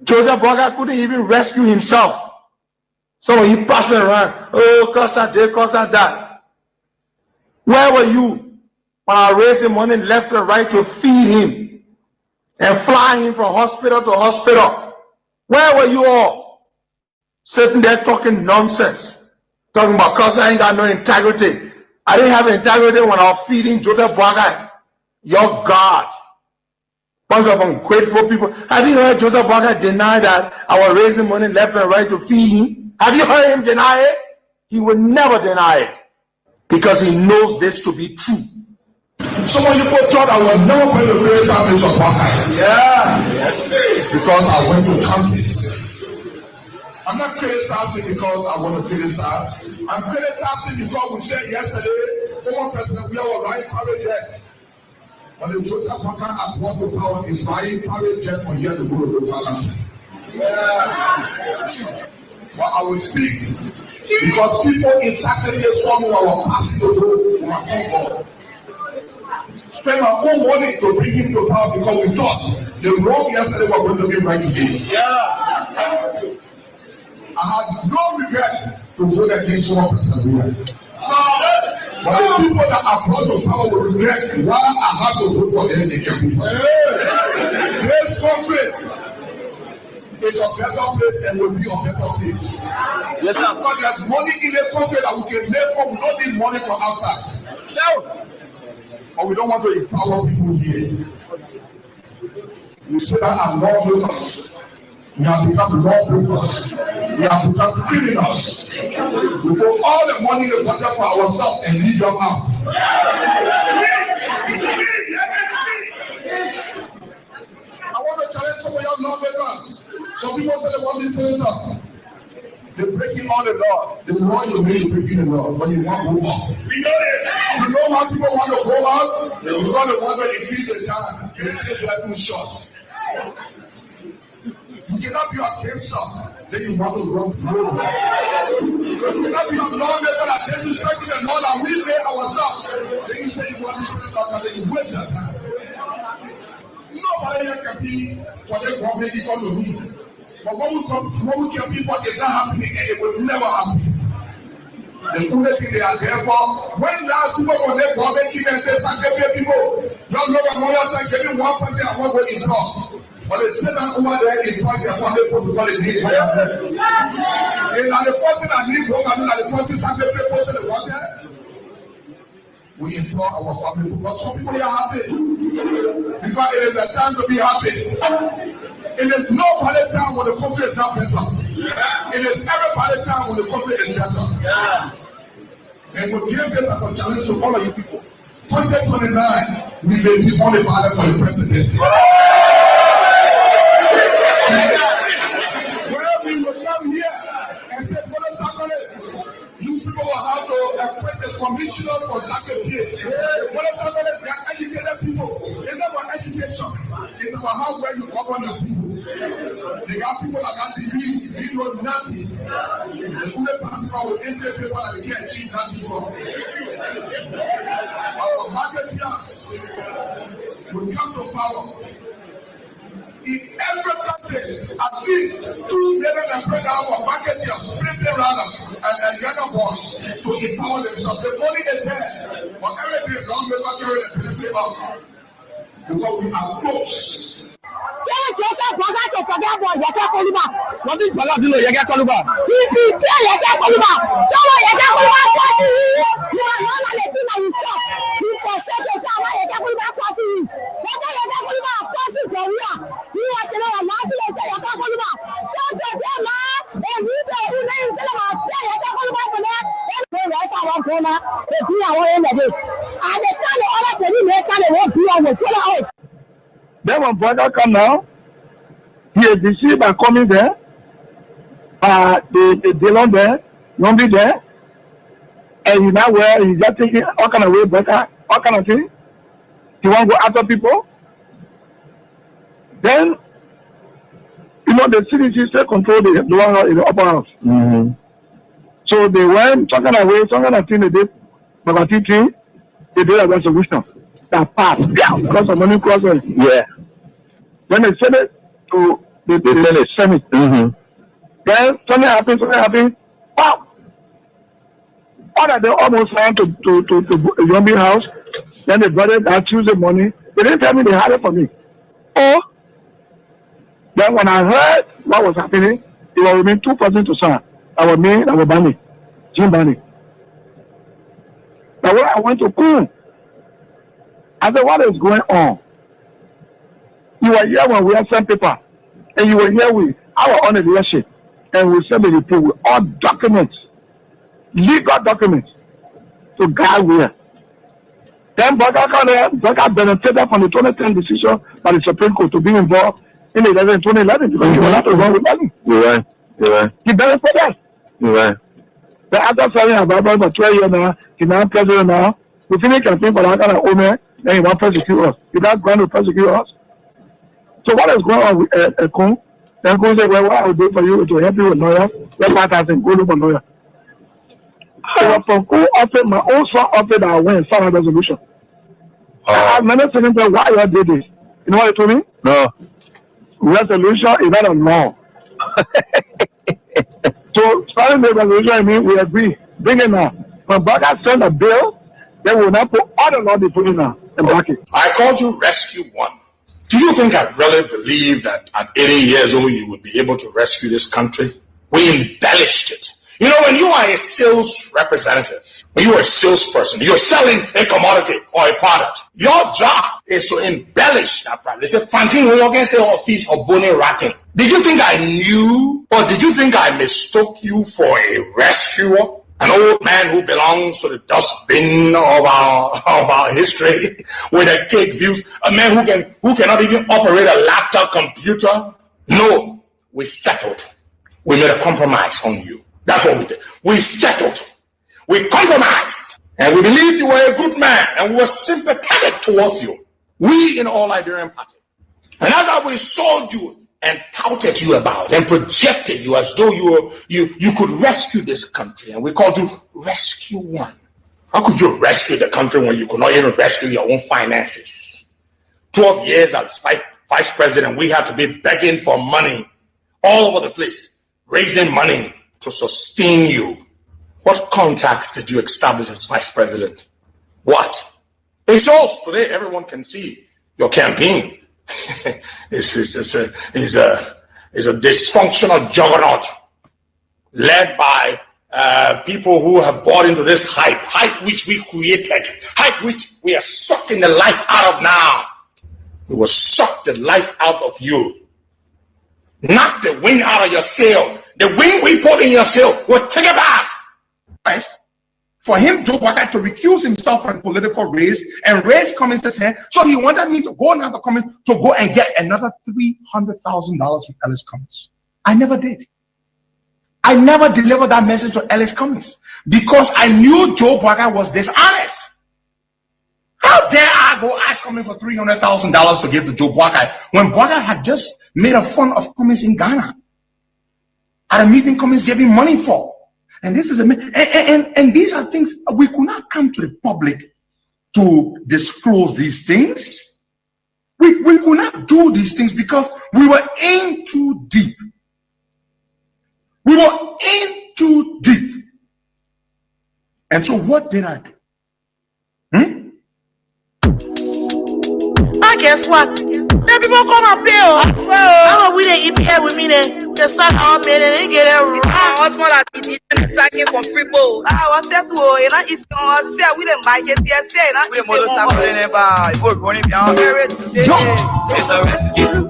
Joseph Boga couldn't even rescue himself. So when he passing around, oh, cause that day, cause that. Where were you when I was raising money left and right to feed him and fly him from hospital to hospital? Where were you all? Sitting there talking nonsense. Talking about cause I ain't got no integrity. I didn't have integrity when I was feeding Joseph Boga. Your God. Bunch of ungrateful people. Have you heard Joseph Boga deny that I was raising money left and right to feed him? Have you heard him deny it? He will never deny it because he knows this to be true. Some of you thought I was never going to raise up this Boga. Yeah. Because I went to countries. I'm not criticizing because I want to criticize. I'm criticizing because we said yesterday, former President, we are right private jet. But the Joseph Boga at brought the power is flying private jet for years to go to Thailand. Yeah. But I will speak because people exactly the song who are passing the road who are coming for. Spend my own money to bring him to power because we thought the wrong yesterday were going to be right today. Yeah. I had no regret to vote against one person. But the people that are brought to power will regret why I have to vote for them. They can be. This country is a better place and will be a better place. Yes, sir. Because there's money in the country that we can live from. We don't need money from outside. So, but we don't want to empower people here. We say that I'm lawbreakers. We have become lawbreakers. We have become criminals. We put all the money in the budget for ourselves and leave them out. I want to challenge some of your lawbreakers. Some people say they want this senator. They're breaking all the law. The law you made breaking the law, but you want to go on. We know it. You know how people want to go on? Because they want to increase the time. They say they're too short. You cannot be a cancer, then you want to run through. You cannot be a lawmaker that then you strike the law that we made ourselves. Then you say you want to send back and then you waste your time. Nobody here can be for the government economy. But when we kill people, it's not happening and it will never happen. The only thing they are there for, when last people were there, government keep and say, Sanke people, don't know the lawyers and give me 1% and one way in talk. But they say that over there in point their family protocol in need. And the person that needs home and the person Sanke people say they want there. We implore our family because some people are happy. Because it is a time to be happy. It is no party time when the country is not better. It is every party time when the country is better. And we give this as a challenge to all of you people. 2029, we may be on the ballot for the presidency. Where we will come here and say, Brother Sacraments, you people will have to appoint a commissioner for Sacraments. Brother Sacraments, they are educated people. It's not about education. It's about how well you govern your people. They got people that got degrees, they know nothing. The only person will enter paper that they can't achieve nothing from. Our marketeers will come to power. In every country, at least 2 million and for marketeers, people and younger boys to empower themselves. The money is there, but everything is wrong with carrying the up. Because we are close. Tell Joseph Boga to forget about Yaka Koluba. What did Paladino Yaka Koluba? He tell Yaka Koluba. Someone Yaka Koluba crossing you. You are not on the thing that you talk. You forsake yourself while Yaka Koluba crossing you. Yaka Koluba crossing from here. You want to know what Martin is saying Yaka Koluba. So to them, and you say you know you say about Yaka Koluba for there. Then they rest our corner. They do our own day. And they tell the other police they tell the whole people will follow out. Then when brother come now, he is deceived by coming there. The Dylan there, don't be there. And you know where he's just taking all kind of way better, all kind of thing. He want to go after people. Then, you know, the CDC still control the lower house, the upper house. Mm-hmm. So they went, some kind of way, some kind of thing they did, but they did a resolution. That passed, yeah, because of money crossing. Yeah. When they sent it to They send it. Then something happened. Wow! All that they almost ran to a Yombi house. Then they brought it that Tuesday morning. They didn't tell me they had it for me. Oh! Then when I heard what was happening, it was me 2 persons to sign. I was me, I was Barney, Jim Barney. Now when I went to cool, I said, what is going on? You were here when we had sent paper, and you were here with our own leadership, and we sent the report with all documents, legal documents, to guide where. Then Baka benefited from the 2010 decision by the Supreme Court to be involved in the 2011 because he was not wrong with money. You're right. He benefited. You're right. Then after serving about for 12 years now, he's now president now. We finished campaign for that kind of owner, then he wants to persecute us. He's not going to persecute us. So what is going on with Kung? Then Kung said, well, what I will do for you is to help you with lawyers. Let my cousin go look for lawyer. So from Kung offered my own son offered that I went and sign a resolution. I've never seen him say, why you did this? You know what he told me? No. Resolution is not a law. So starting the resolution, I mean, we agree. Bring it now. When Baka send a bill, they will not put all the law they put in now and back it. I called you Rescue One. Do you think I really believe that at 80 years old you would be able to rescue this country? We embellished it. You know, when you are a sales representative, when you are a salesperson, you're selling a commodity or a product. Your job is to embellish that product. They say, "Fantin, we can say office or bone ratting." Did you think I knew, or did you think I mistook you for a rescuer? An old man who belongs to the dustbin of our history with a cake views, a man who cannot even operate a laptop computer? No, we settled. We made a compromise on you. That's what we did. We settled. We compromised. And we believed you were a good man and we were sympathetic towards you. We in All Liberian Party. And after we sold you and touted you about and projected you as though you could rescue this country, and we called you Rescue One. How could you rescue the country when you could not even rescue your own finances? 12 years as vice president, we had to be begging for money all over the place, raising money to sustain you. What contacts did you establish as vice president? What? It shows today. Everyone can see your campaign. It's a dysfunctional juggernaut led by people who have bought into this hype which we created, hype which we are sucking the life out of now. We will suck the life out of you. Knock the wind out of your sail. The wind we put in your sail, we'll take it back. For him, Joe Baka, to recuse himself from political race and raise Cummins' hand, so he wanted me to go now to Cummins to go and get another $300,000 from Ellis Cummins. I never did. I never delivered that message to Ellis Cummins because I knew Joe Baka was dishonest. How dare I go ask Cummins for $300,000 to give to Joe Baka when Baka had just made a fun of Cummins in Ghana at a meeting Cummins gave him money for. And this is and these are things we could not come to the public to disclose these things. We could not do these things because we were in too deep. We were in too deep. And so what did I do? Guess what? The people come up here. I swear. How we didn't eat here with me then? The son all made it and get it right. What's more like it is talking from free bowl. What's that to you? And it's on say we didn't buy it yesterday. We more time for the neighbor. Go running down. It's a rescue.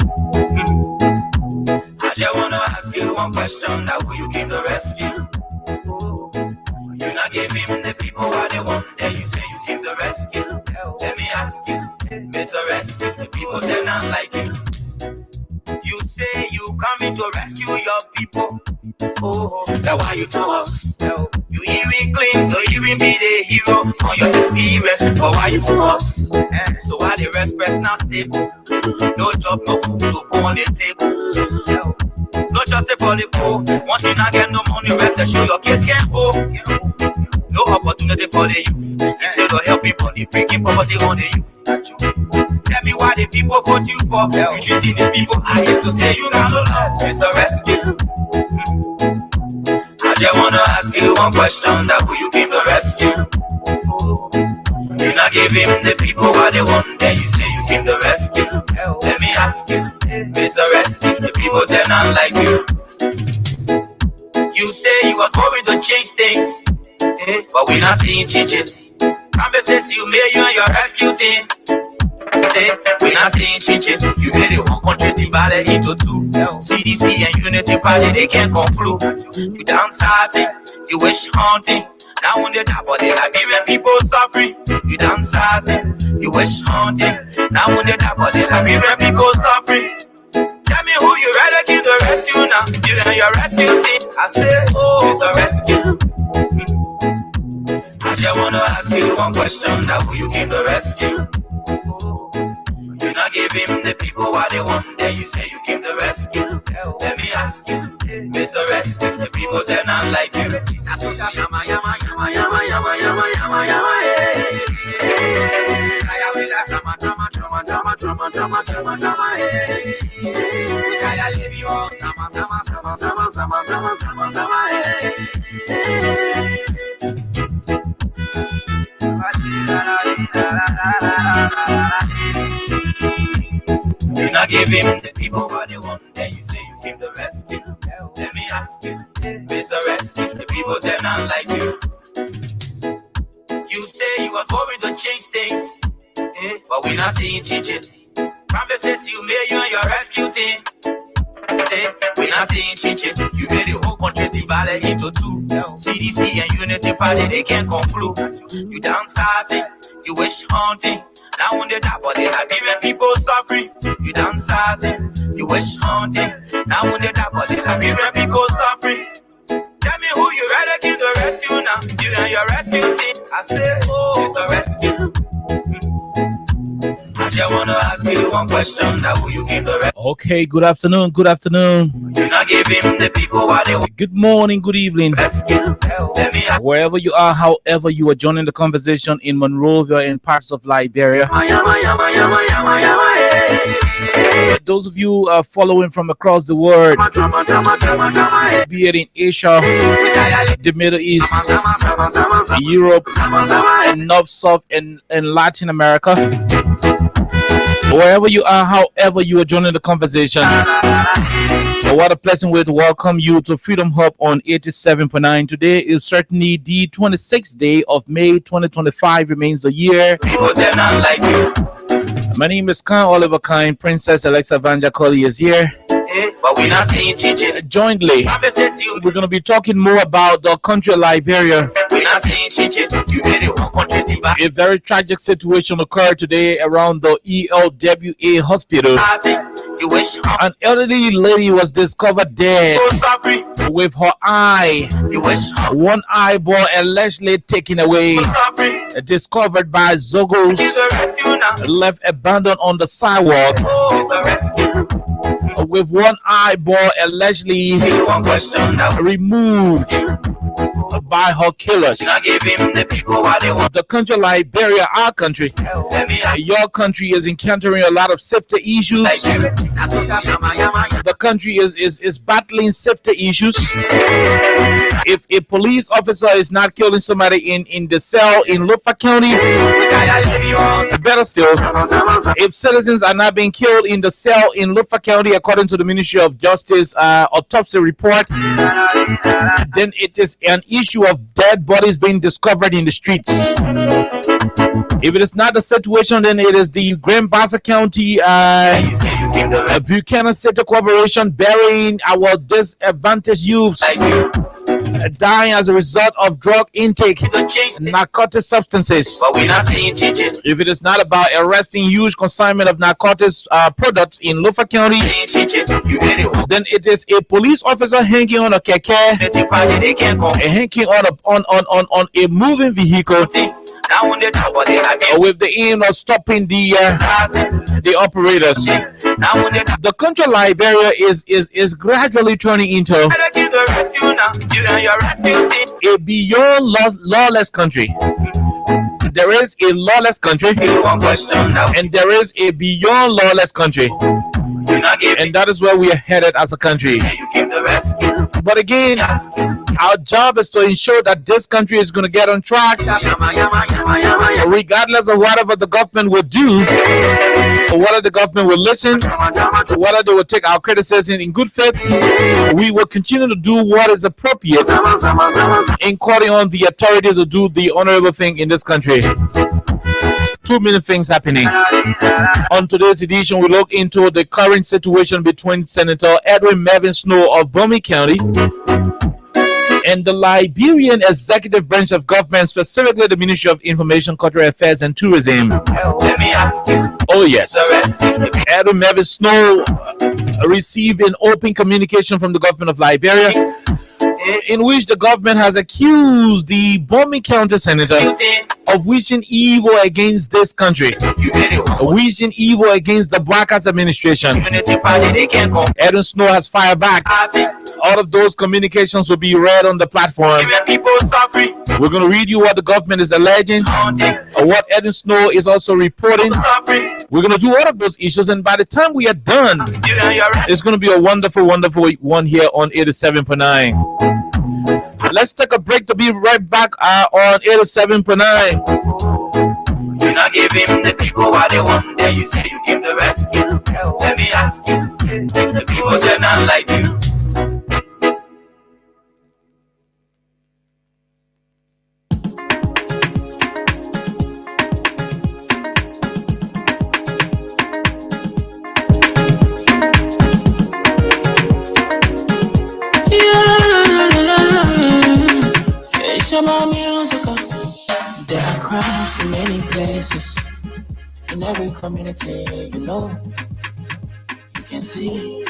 I just wanna ask you one question. Now who you came to rescue? You not give him the people what they want. Then you say you came to rescue. Let me ask you, Mr. Rescue, the people say not like you. You say you coming to rescue your people. Oh, that's why you to us. You even claim to even be the hero for your experience. But why you to us? So why the rest now stable? No job, no food to put on the table. No just for the poor. Once you not get no money, rest assured your kids can't go. No opportunity. opportunity for the youth. Instead of helping body, breaking poverty on the youth. Tell me why the people vote you for. You treating the people, I have to say you not love. It's a rescue. I just wanna ask you one question, that who you came to rescue. You not give him the people what they want, then you say you came to rescue. Let me ask you, Mr. Rescue, the people say not like you. You say you was going to change things, but we not seeing changes. Promises you made, you and your rescue team. We not seeing changes. You made the whole country divided into two. CDC and Unity Party, they can't conclude. You downsizing, you wish hunting. Now on the top of the Liberian people suffering. You downsizing, you wish hunting. Now on the top of the Liberian people suffering. Tell me who you rather give the rescue now. You and your rescue team. I say, oh, it's a rescue. I just wanna ask you one question, that who you give the rescue. You not give him the people what they want, then you say you give the rescue. Let me ask you, Mr. Rescue, the people say not like you. That's what yama yama yama yama yama yama yama yama. I will have drama drama drama drama drama drama drama drama. I leave you all sama sama sama sama sama sama sama sama. You not give him the people what they want, then you say you give the rescue. Let me ask you, Mr. Rescue, the people say not like you. You say you was going to change things, but we not seeing changes. Promises you made, you and your rescue team. We not seeing changes. You made the whole country divided into two. CDC and Unity Party, they can't conclude. You downsizing, you wish hunting. Now on the top of the Liberian people suffering. You downsizing, you wish hunting. Now on the top of the Liberian people suffering. Tell me who you rather give the rescue now. You and your rescue team. I say, oh, it's a rescue. I just wanna ask you one question, that who you give the rescue. Okay, good afternoon, good afternoon. You not give him the people what they want. Good morning, good evening. Rescue. Let me ask. Wherever you are, however you are joining the conversation in Monrovia and parts of Liberia. Those of you following from across the world, be it in Asia, the Middle East, Europe, and North, South, and Latin America. Wherever you are, however you are joining the conversation. What a pleasant way to welcome you to Freedom Hub on 87.9. Today is certainly the 26th day of May 2025, remains the year. My name is Khan Oliver Kine. Princess Alexa Vanja Colley is here. But we're not seeing changes. Jointly, we're going to be talking more about the country of Liberia. We're not seeing changes. You made it one country divided. A very tragic situation occurred today around the ELWA hospital. You wish an elderly lady was discovered dead with her eye, one eyeball allegedly taken away, discovered by Zogos, left abandoned on the sidewalk, with one eyeball allegedly removed by her killers. The country of Liberia, our country, your country is encountering a lot of safety issues. The country is battling safety issues. If a police officer is not killing somebody in the cell in Lufa County, better still, if citizens are not being killed in the cell in Lufa County, according to the Ministry of Justice autopsy report, then it is an issue of dead bodies being discovered in the streets. If it is not the situation, then it is the Grand Bassa County Buchanan City Corporation burying our disadvantaged youths, dying as a result of drug intake, narcotic substances. But we're not seeing changes. If it is not about arresting huge consignment of narcotics products in Lufa County, then it is a police officer hanging on a keke, hanging on a moving vehicle, with the aim of stopping the operators. The country of Liberia is gradually turning into You and your rescue team. A beyond lawless country. There is a lawless country, and there is a beyond lawless country, and that is where we are headed as a country. But again, our job is to ensure that this country is going to get on track, regardless of whatever the government will do, or whether the government will listen, or whether they will take our criticism in good faith. We will continue to do what is appropriate in calling on the authorities to do the honorable thing in this country. Too many things happening. On today's edition, we look into the current situation between Senator Edwin Melvin Snow of Bomi County and the Liberian executive branch of government, specifically the Ministry of Information, Cultural Affairs and Tourism. Oh yes, Edwin Melvin Snow received an open communication from the government of Liberia, in which the government has accused the Bomi County Senator of wishing evil against this country, wishing evil against the Broadcast administration. Edwin Snow has fired back. All of those communications will be read on the platform. We're going to read you what the government is alleging, or what Edwin Snow is also reporting. We're going to do all of those issues, and by the time we are done, it's going to be a wonderful, wonderful one here on 87.9. Let's take a break to be right back on 87.9. You not give him the people what they want, then you say you give the rescue. Let me ask you, the people say not like you. There are crimes in many places, in every community, you can see.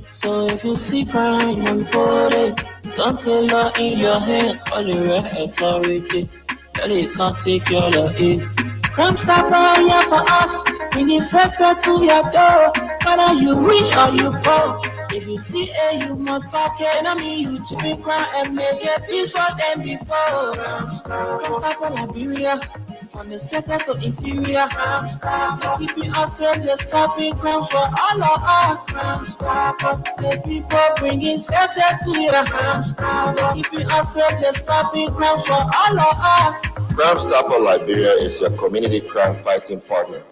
So if you see crime, you report it. Don't take law in your hands, for the right authority. That it can't take your law in. Crime stopper here for us, bringing safety to your door. Whether you rich or you poor. If you see a human talking, you chipping crime and make a peace for them before. Crime stopper Liberia, from the center to interior. Crime stopper, keeping us safe, they're stopping crimes for all of us. Crime stopper, the people bringing safety to you. Crime stopper, keeping us safe, they're stopping crimes for all of us. Crime Stopper Liberia is your community crime fighting partner.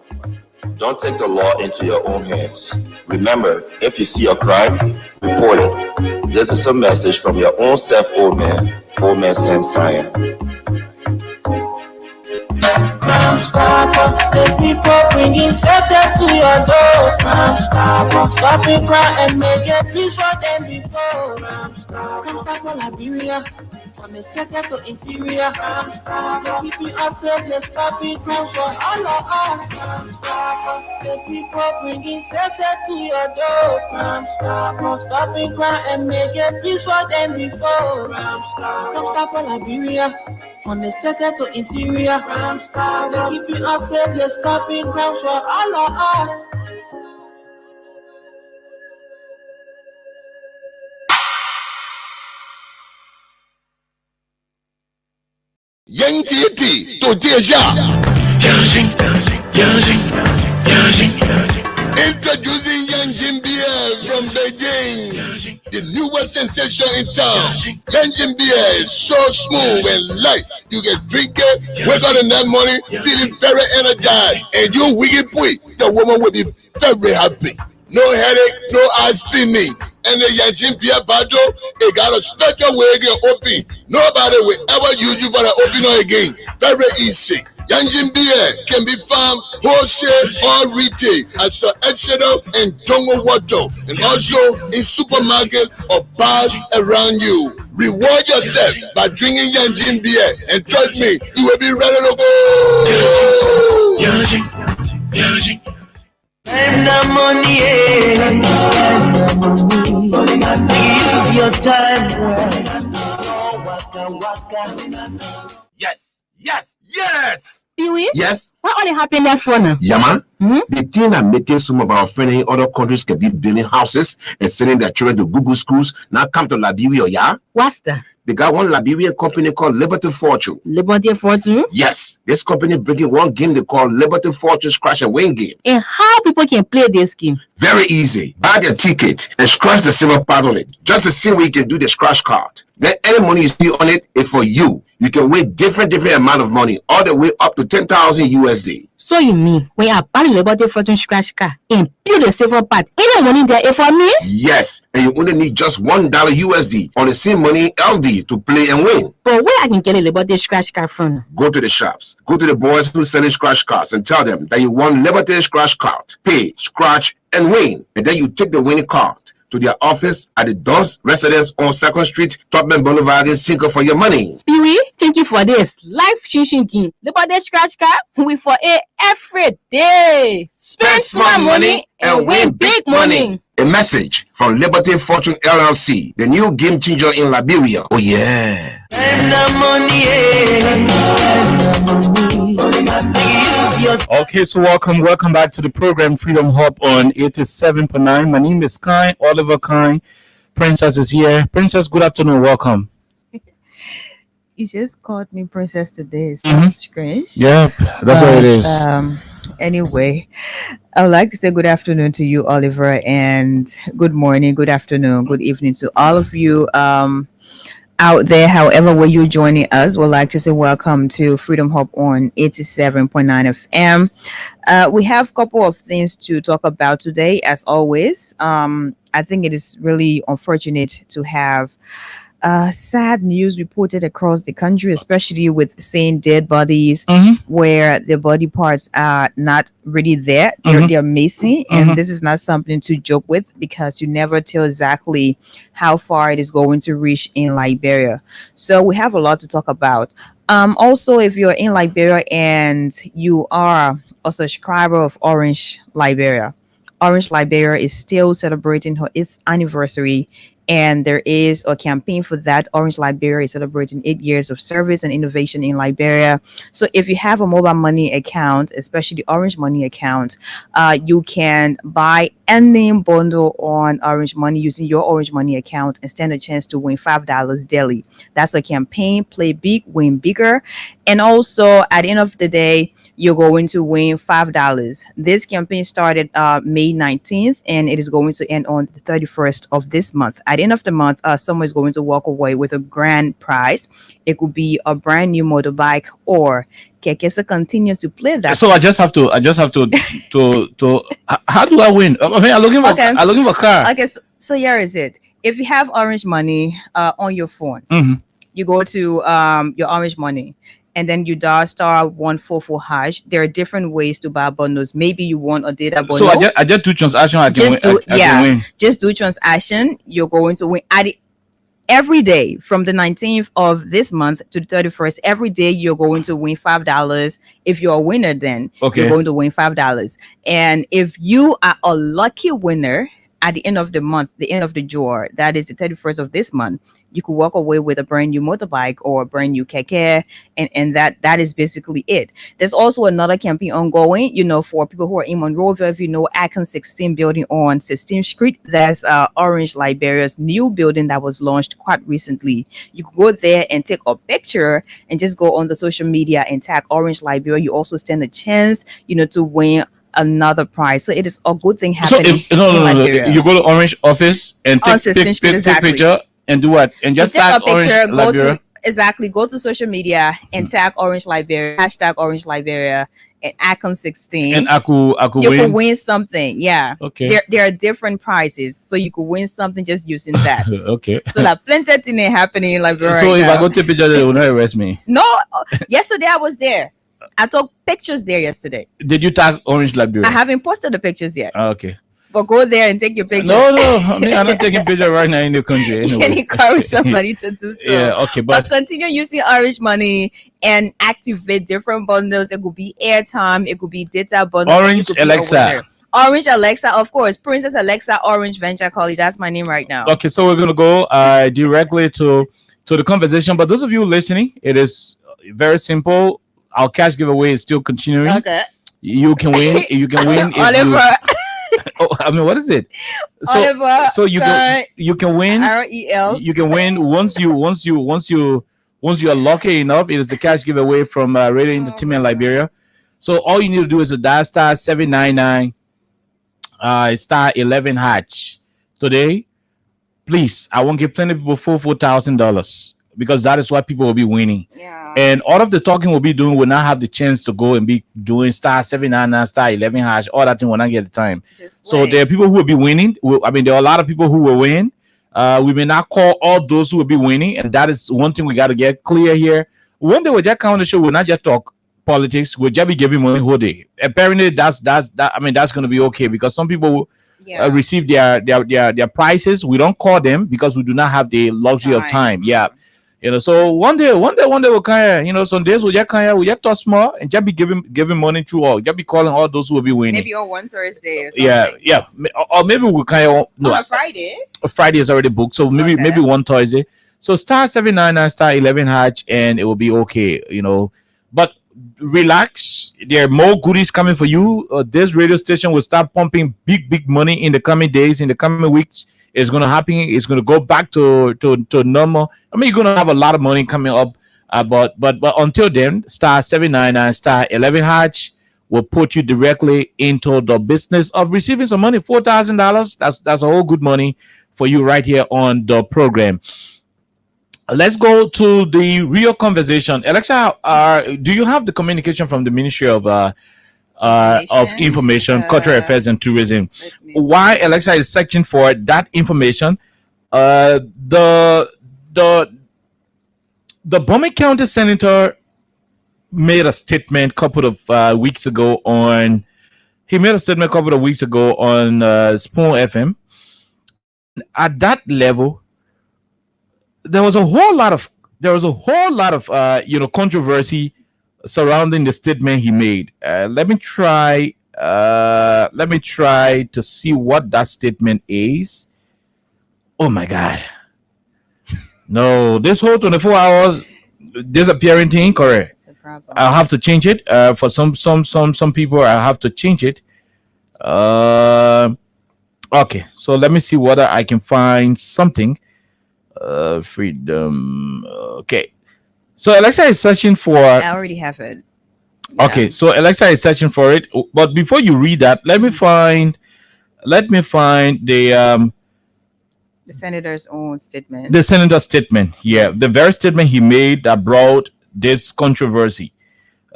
Don't take the law into your own hands. Remember, if you see a crime, report it. This is a message from your own self, Old Man Sam Cyan. Crime Stopper, the people bringing safety to your door. Crime Stopper, stopping crime and making peace for them before. Crime Stopper Liberia, from the center to interior. Crime Stopper, keeping us safe, they're stopping crimes for all of us. Crime Stopper, the people bringing safety to your door. Crime Stopper, stopping crime and making peace for them before. Crime Stopper Liberia, from the center to interior. Crime Stopper, keeping us safe, they're stopping crimes for all of us. Yangti to Deja. Introducing Yanjin Beer from Beijing, the newest sensation in town. Yanjin Beer is so smooth and light. You can drink it, wake up in that morning, feeling very energized. And you wicked boy, the woman will be very happy. No headache, no eye steaming. And the Yanjin Beer bottle, it got a special way again open. Nobody will ever use you for the opener again. Very easy. Yanjin Beer can be found wholesale or retail at Sir Exeter and Dongo Water, and also in supermarkets or bars around you. Reward yourself by drinking Yanjin Beer, and trust me, you will be ready to go. And the money, use your time. Yes, yes, yes. Peewee? Yes. What only happiness for now? Yeah, man. The thing that making some of our friends in other countries can be building houses and sending their children to Google schools now come to Liberia, yeah? What's that? They got one Liberian company called Liberty Fortune. Liberty Fortune? Yes. This company bringing one game they call Liberty Fortune Scratch and Win game. And how people can play this game? Very easy. Buy the ticket and scratch the silver part on it. Just to see where you can do the scratch card. Then any money you see on it is for you. You can win different amount of money, all the way up to 10,000 USD. So you mean when I buy the Liberty Fortune scratch card and build the silver part, any money there is for me? Yes, and you only need just $1 USD on the same money LD to play and win. But where I can get a Liberty scratch card from? Go to the shops. Go to the boys who sell scratch cards and tell them that you want Liberty scratch card. Pay, scratch, and win. And then you take the winning card to their office at the Don's residence on 2nd Street, Topman Boulevard in Cinco for your money. Peewee, thank you for this life-changing game. Liberty scratch card, we for it every day. Spend small money and win big money. A message from Liberty Fortune LLC, the new game changer in Liberia. Oh yeah. Okay, so welcome back to the program Freedom Hub on 87.9. My name is Kai, Oliver Kai. Princess is here. Princess, good afternoon. Welcome. You just called me princess today. It's so strange. Yeah, that's what it is. Anyway, I would like to say good afternoon to you, Oliver, and good morning, good afternoon, good evening to all of you out there, however way you're joining us. We'd like to say welcome to Freedom Hub on 87.9 FM. We have a couple of things to talk about today, as always. I think it is really unfortunate to have sad news reported across the country, especially with seeing dead bodies where the body parts are not really there. They're missing. And this is not something to joke with, because you never tell exactly how far it is going to reach in Liberia. So we have a lot to talk about. Also, if you're in Liberia and you are a subscriber of Orange Liberia is still celebrating her 8th anniversary. And there is a campaign for that. Orange Liberia is celebrating 8 years of service and innovation in Liberia. So if you have a mobile money account, especially the Orange Money account, you can buy any bundle on Orange Money using your Orange Money account and stand a chance to win $5 daily. That's a campaign. Play big, win bigger. And also, at the end of the day, you're going to win $5. This campaign started May 19th, and it is going to end on the 31st of this month. At the end of the month, someone is going to walk away with a grand prize. It could be a brand new motorbike or KOK. So continue to play that. So I just have to how do I win? I mean, I'm looking for a car. Okay, so here is it. If you have Orange Money on your phone, you go to your Orange Money, and then you dial *144#. There are different ways to buy bundles. Maybe you want a data bundle. So I just do transaction. I can win. Just do transaction. You're going to win every day from the 19th of this month to the 31st. Every day you're going to win $5. If you're a winner, then you're going to win $5. And if you are a lucky winner at the end of the month, the end of the draw, that is the 31st of this month, you could walk away with a brand new motorbike or a brand new KOK, and that is basically it. There's also another campaign ongoing, for people who are in Monrovia. If you know Icon 16 building on 16th Street, that's Orange Liberia's new building that was launched quite recently. You could go there and take a picture and just go on the social media and tag Orange Liberia. You also stand a chance, to win another prize. So it is a good thing happening. So you go to Orange office and take picture and do what? And just tag Orange Liberia. Go to social media and tag Orange Liberia, #Orange Liberia, and Icon 16. And I could you could win something. Yeah. Okay. There are different prizes, so you could win something just using that. Okay. So that plenty of things happening in Liberia. So if I go take picture, they will not arrest me. No. Yesterday I was there. I took pictures there yesterday. Did you tag Orange Liberia? I haven't posted the pictures yet. Okay. But go there and take your picture. No. I mean, I'm not taking picture right now in the country. Anyway. You can encourage somebody to do so. Yeah, okay. But continue using Orange Money and activate different bundles. It could be airtime. It could be data bundles. Orange Alexa. Orange Alexa, of course. Princess Alexa, Orange Venture Collie. That's my name right now. Okay, so we're going to go directly to the conversation. But those of you listening, it is very simple. our cash giveaway is still continuing. Okay. You can win. You can win if Oliver. Oh, I mean, what is it? Oliver. So you can win. REL. You can win once you are lucky enough. It is the cash giveaway from Radio Entertainment Liberia. So all you need to do is a dial star 799 star 11 hatch today. Please, I won't give plenty of people $4,000 because that is what people will be winning. Yeah. And all of the talking we'll be doing will not have the chance to go and be doing star 799 star 11 hash. All that thing will not get the time. So there are people who will be winning. I mean, there are a lot of people who will win. We may not call all those who will be winning, and that is one thing we got to get clear here. One day we'll just come on the show. We'll not just talk politics. We'll just be giving money whole day. Apparently, that's going to be okay because some people receive their prices. We don't call them because we do not have the luxury of time. Yeah. So one day we'll kind of, some days we'll just talk small and just be giving money through all. Just be calling all those who will be winning. Maybe on one Thursday or something. Yeah. Or maybe we'll kind of on a Friday. Friday is already booked, so maybe one Thursday. So star 799 star 11 hatch, and it will be okay. But relax. There are more goodies coming for you. This radio station will start pumping big money in the coming days, in the coming weeks. It's going to happen. It's going to go back to normal. I mean, you're going to have a lot of money coming up. But until then, star 799 star 11 hatch will put you directly into the business of receiving some money. $4,000. That's a whole good money for you right here on the program. Let's go to the real conversation. Alexa, do you have the communication from the Ministry of Information, Cultural Affairs and Tourism? Why Alexa is searching for that information? The Bowman County Senator made a statement a couple of weeks ago on Spoon FM. At that level, there was a whole lot of controversy surrounding the statement he made. Let me try to see what that statement is. Oh my God. No, this whole 24 hours disappearing thing, correct. I'll have to change it. For some people, I'll have to change it. Okay, so let me see whether I can find something. Freedom. Okay. So Alexa is searching for. I already have it. Yeah. Okay, so Alexa is searching for it. But before you read that, let me find the senator's own statement. The senator's statement. Yeah, the very statement he made that brought this controversy.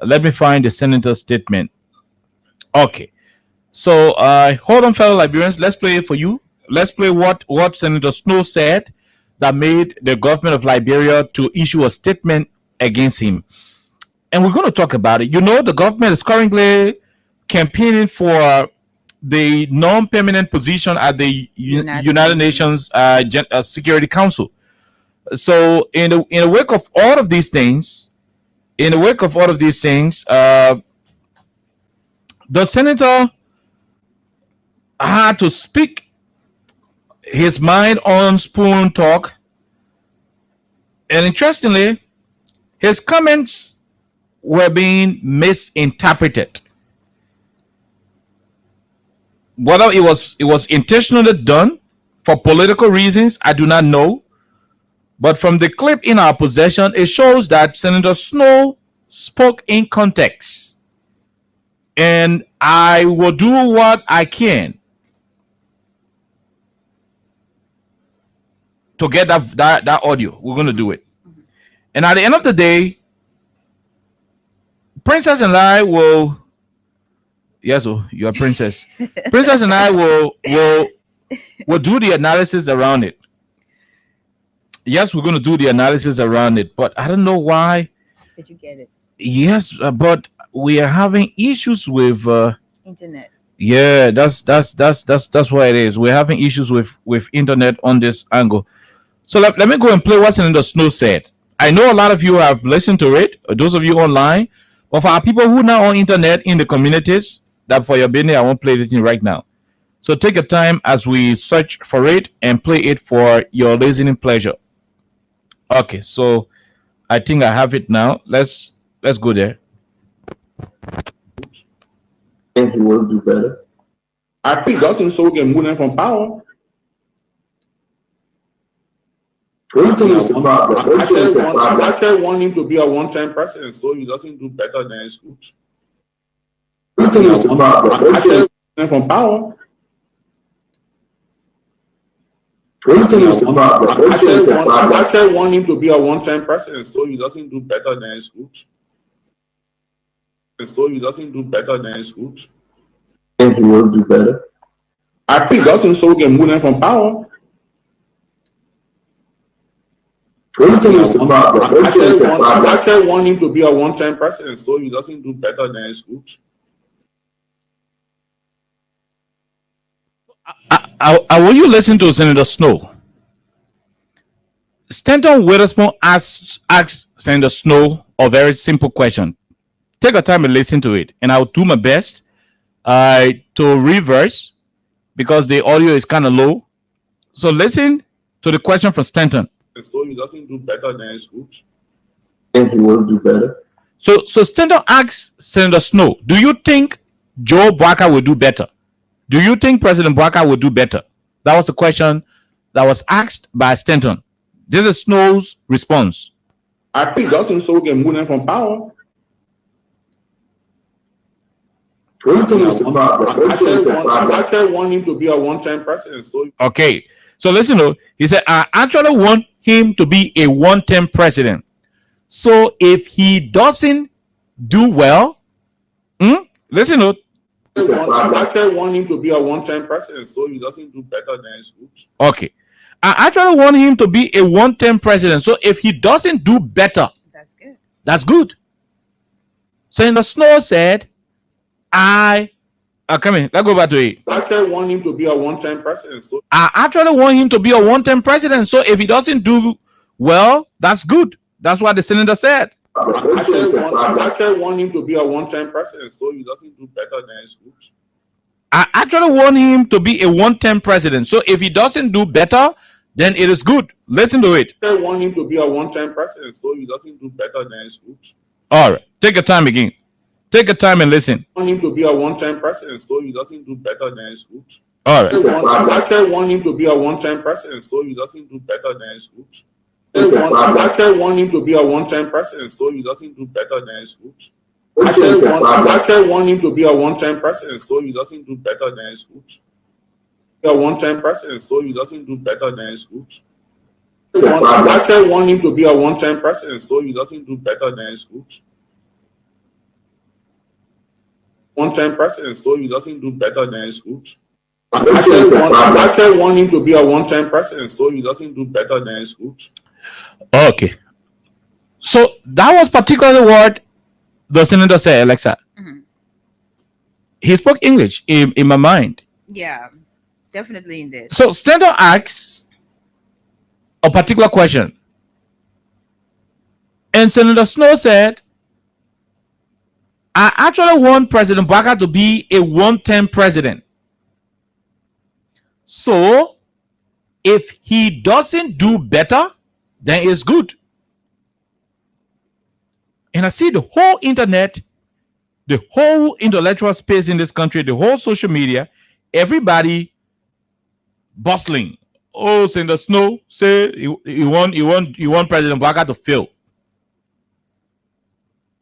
Let me find the senator's statement. Okay. So hold on, fellow Liberians. Let's play it for you. Let's play what Senator Snow said that made the government of Liberia to issue a statement against him. And we're going to talk about it. The government is currently campaigning for the non-permanent position at the United Nations Security Council. So in the wake of all of these things, the senator had to speak his mind on Spoon Talk, and interestingly, his comments were being misinterpreted. Whether it was intentionally done for political reasons, I do not know. But from the clip in our possession, it shows that Senator Snow spoke in context, and I will do what I can to get that audio. We're going to do it. And at the end of the day, Princess and I will. Yes, you're a princess. Princess and I will do the analysis around it. Yes, we're going to do the analysis around it, but I don't know why. Did you get it? Yes, but we are having issues with internet. Yeah, that's what it is. We're having issues with internet on this angle. So let me go and play what Senator Snow said. I know a lot of you have listened to it, those of you online, but for our people who are now on internet in the communities, that for your business, I won't play it right now. So take your time as we search for it and play it for your listening pleasure. Okay, so I think I have it now. Let's go there. Think he will do better. I think doesn't so we can move them from power. What do you think is the problem? What do you think is the I problem? actually want him to be a one-time president, so he doesn't do better than his good. What do you think is the problem? What do you think is From power. What do you think is the problem? What do you think is the I problem? actually want him to be a one-time president, so he doesn't do better than his good. And so he doesn't do better than his good. Think he will do better. I think doesn't so we can move them from power. What do you think is the problem? What do you think is the I problem? actually want him to be a one-time president, so he doesn't do better than his good. I want you listen to Senator Snow. Stanton Witherspoon asks Senator Snow a very simple question. Take a time and listen to it, and I'll do my best to reverse because the audio is kind of low. So listen to the question from Stanton. And so he doesn't do better than his good. Think he will do better. So Stanton asks Senator Snow, do you think Joe Barker will do better? Do you think President Barker will do better? That was the question that was asked by Stanton. This is Snow's response. I think doesn't so we can move them from power. What do you think is the problem? What do you think is the I problem? actually want him to be a one-time president, so Okay. So listen, he said, I actually want him to be a one-term president. So if he doesn't do well, listen, I actually want him to be a one-time president, so he doesn't do better than his good. okay. I actually want him to be a one-term president. So if he doesn't do better, That's good. that's good. Senator Snow said, come in. Let's go back to it. I actually want him to be a one-time president, so I actually want him to be a one-term president. So if he doesn't do well, that's good. That's what the senator said. What do you think is the I problem? actually want him to be a one-time president, so he doesn't do better than his good. I actually want him to be a one-term president. So if he doesn't do better, then it is good. Listen to it. I want him to be a one-time president, so he doesn't do better than his good. All right. Take your time again. Take your time and listen. I want him to be a one-time president, so he doesn't do better than his good. All right. I actually want him to be a one-time president, so he doesn't do better than his good. It's a I problem. actually want him to be a one-time president, so he doesn't do better than his good. What do you think is the I problem? actually want him to be a one-time president, so he doesn't do better than his good. A one-time president, so he doesn't do better than his good. It's a I problem. actually want him to be a one-time president, so he doesn't do better than his good. One-time president, so he doesn't do better than his good. I What do you think is the problem? actually want him to be a one-time president, so he doesn't do better than his good. Okay. So that was particularly what the senator said, Alexa. Mhm. He spoke English in my mind. Yeah, definitely in this. So Stanton asks a particular question. And Senator Snow said, I actually want President Barker to be a one-term president. So if he doesn't do better, then it's good. And I see the whole internet, the whole intellectual space in this country, the whole social media, everybody bustling. Oh, Senator Snow say you want President Barker to fail.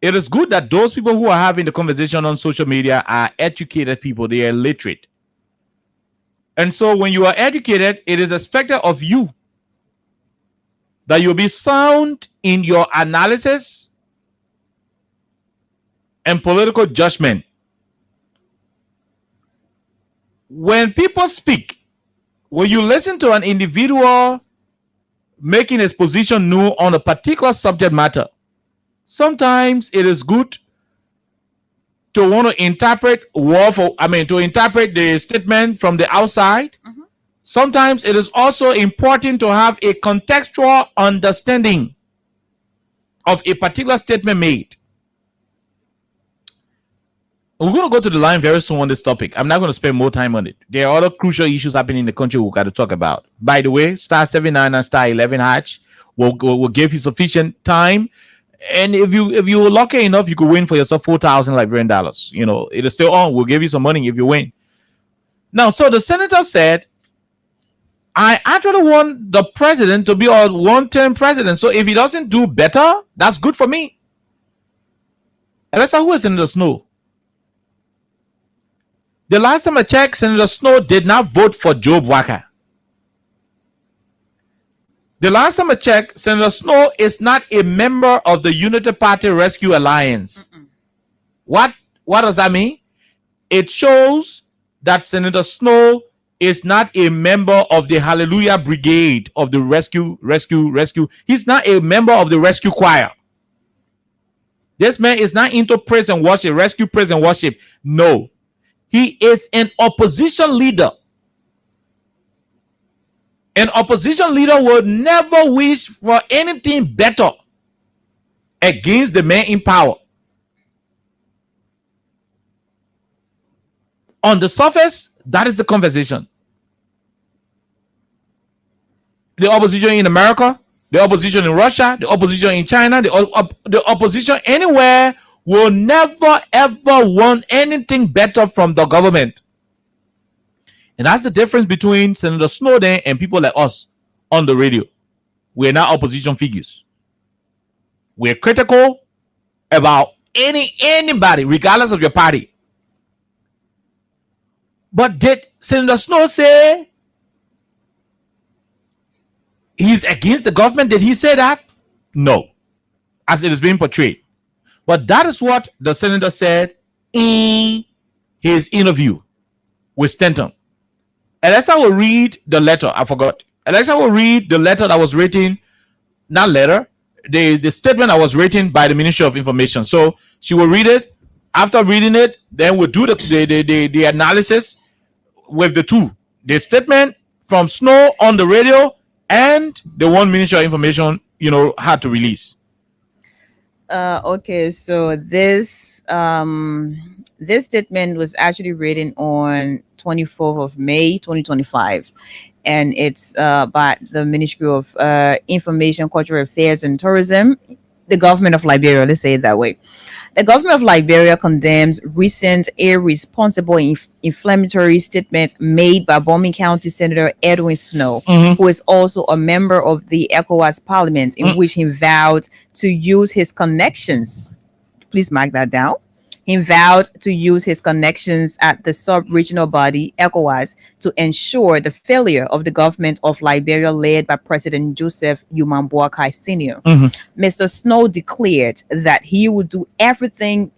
It is good that those people who are having the conversation on social media are educated people. They are literate. And so when you are educated, it is expected of you that you'll be sound in your analysis and political judgment. When people speak, when you listen to an individual making his position known on a particular subject matter, sometimes it is good to want to interpret to interpret the statement from the outside. Mhm. Sometimes it is also important to have a contextual understanding of a particular statement made. We're going to go to the line very soon on this topic. I'm not going to spend more time on it. There are other crucial issues happening in the country we've got to talk about. By the way, *79 and *11 hatch will give you sufficient time And if you were lucky enough, you could win for yourself $4,000 Liberian. You know, it is still on. We'll give you some money if you win. Now, so the senator said, I actually want the president to be a one-term president. So if he doesn't do better, that's good for me. Alexa, who is Senator Snow? The last time I checked, Senator Snow did not vote for Job Walker. The last time I checked, Senator Snow is not a member of the Unity Party Rescue Alliance. What does that mean? It shows that Senator Snow is not a member of the Hallelujah Brigade of the rescue. He's not a member of the rescue choir. This man is not into praise and worship, rescue praise and worship. No, he is an opposition leader. An opposition leader would never wish for anything better against the man in power. On the surface, that is the conversation. The opposition in America, the opposition in Russia, the opposition in China, the opposition anywhere will never ever want anything better from the government. And that's the difference between Senator Snowden and people like us on the radio. We're not opposition figures. We're critical about anybody, regardless of your party. But did Senator Snow say he's against the government? Did he say that? No, as it is being portrayed. But that is what the senator said in his interview with Stanton. Alexa will read the letter. I forgot. Alexa will read the letter that was written, not letter, the statement that was written by the Ministry of Information. So she will read it. After reading it, then we'll do the analysis with the two. The statement from Snow on the radio and the one Ministry of Information, had to release. Okay, so this statement was actually written on 24th of May 2025, and it's by the Ministry of Information, Cultural Affairs and Tourism, the government of Liberia. Let's say it that way. The government of Liberia condemns recent irresponsible inflammatory statements made by Bomi County Senator Edwin Snow, who is also a member of the ECOWAS Parliament, in which he vowed to use his connections. Please mark that down. He vowed to use his connections at the sub-regional body, ECOWAS, to ensure the failure of the government of Liberia led by President Joseph Yuman Boakai Sr. Mr. Snow declared that he would do everything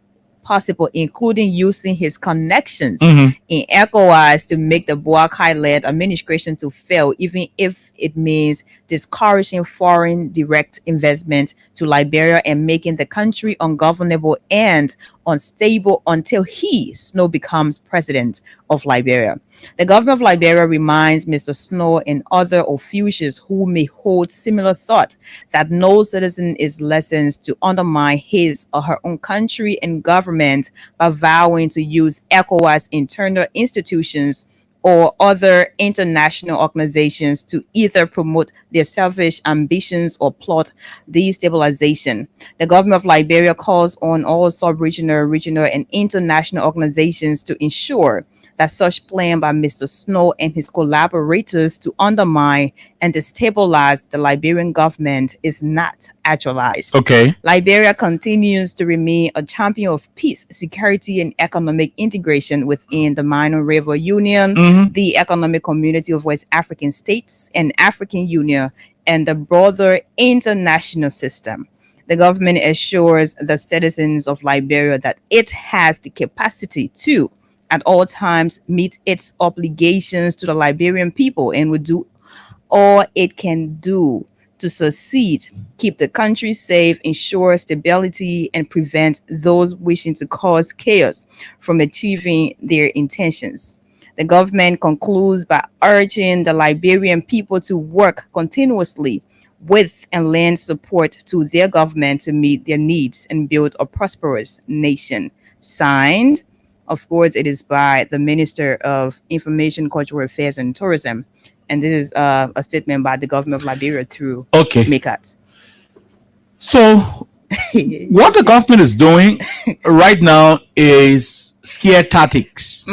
possible, including using his connections in ECOWAS, to make the Boakai-led administration to fail, even if it means discouraging foreign direct investment to Liberia and making the country ungovernable and unstable until he, Snow, becomes president of Liberia. The government of Liberia reminds Mr. Snow and other officials who may hold similar thought that no citizen is licensed to undermine his or her own country and government by vowing to use ECOWAS internal institutions or other international organizations to either promote their selfish ambitions or plot destabilization. The government of Liberia calls on all sub-regional, regional, and international organizations to ensure that such plan by Mr. Snow and his collaborators to undermine and destabilize the Liberian government is not actualized. Okay. Liberia continues to remain a champion of peace, security, and economic integration within the Minor River Union, the Economic Community of West African States, and African Union, and the broader international system. The government assures the citizens of Liberia that it has the capacity to, at all times, meet its obligations to the Liberian people and will do all it can do to succeed, keep the country safe, ensure stability, and prevent those wishing to cause chaos from achieving their intentions. The government concludes by urging the Liberian people to work continuously with and lend support to their government to meet their needs and build a prosperous nation. Signed, of course, it is by the Minister of Information, Cultural Affairs and Tourism. And this is a statement by the government of Liberia through MECAT. So What the government is doing right now is scare tactics.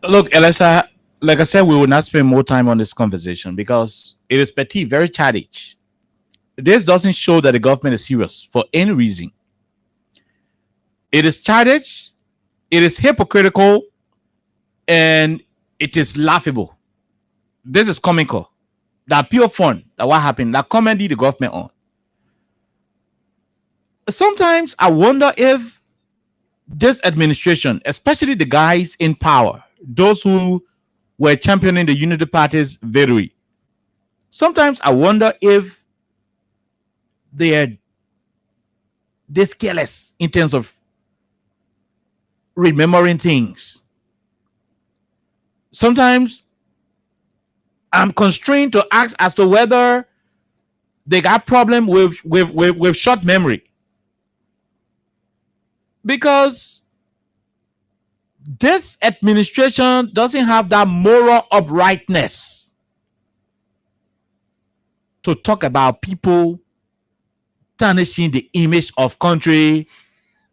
Look, Alexa, like I said, we will not spend more time on this conversation because it is petty, very childish. This doesn't show that the government is serious for any reason. It is childish, it is hypocritical, and it is laughable. This is comical. That pure fun. That what happened. That comedy the government on. Sometimes I wonder if this administration, especially the guys in power, those who were championing the Unity Party's victory, sometimes I wonder if they're this careless in terms of remembering things. Sometimes I'm constrained to ask as to whether they got problem with short memory, because this administration doesn't have that moral uprightness to talk about people tarnishing the image of country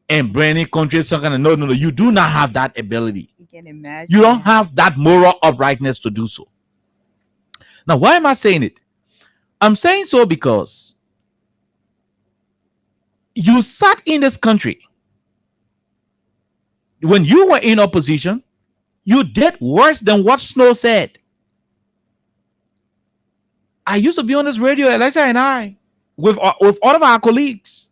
and branding country some kind of no. You do not have that ability. You can imagine. You don't have that moral uprightness to do so. Now, why am I saying it? I'm saying so because you sat in this country. When you were in opposition, you did worse than what Snow said. I used to be on this radio, Alexa and I, with all of our colleagues.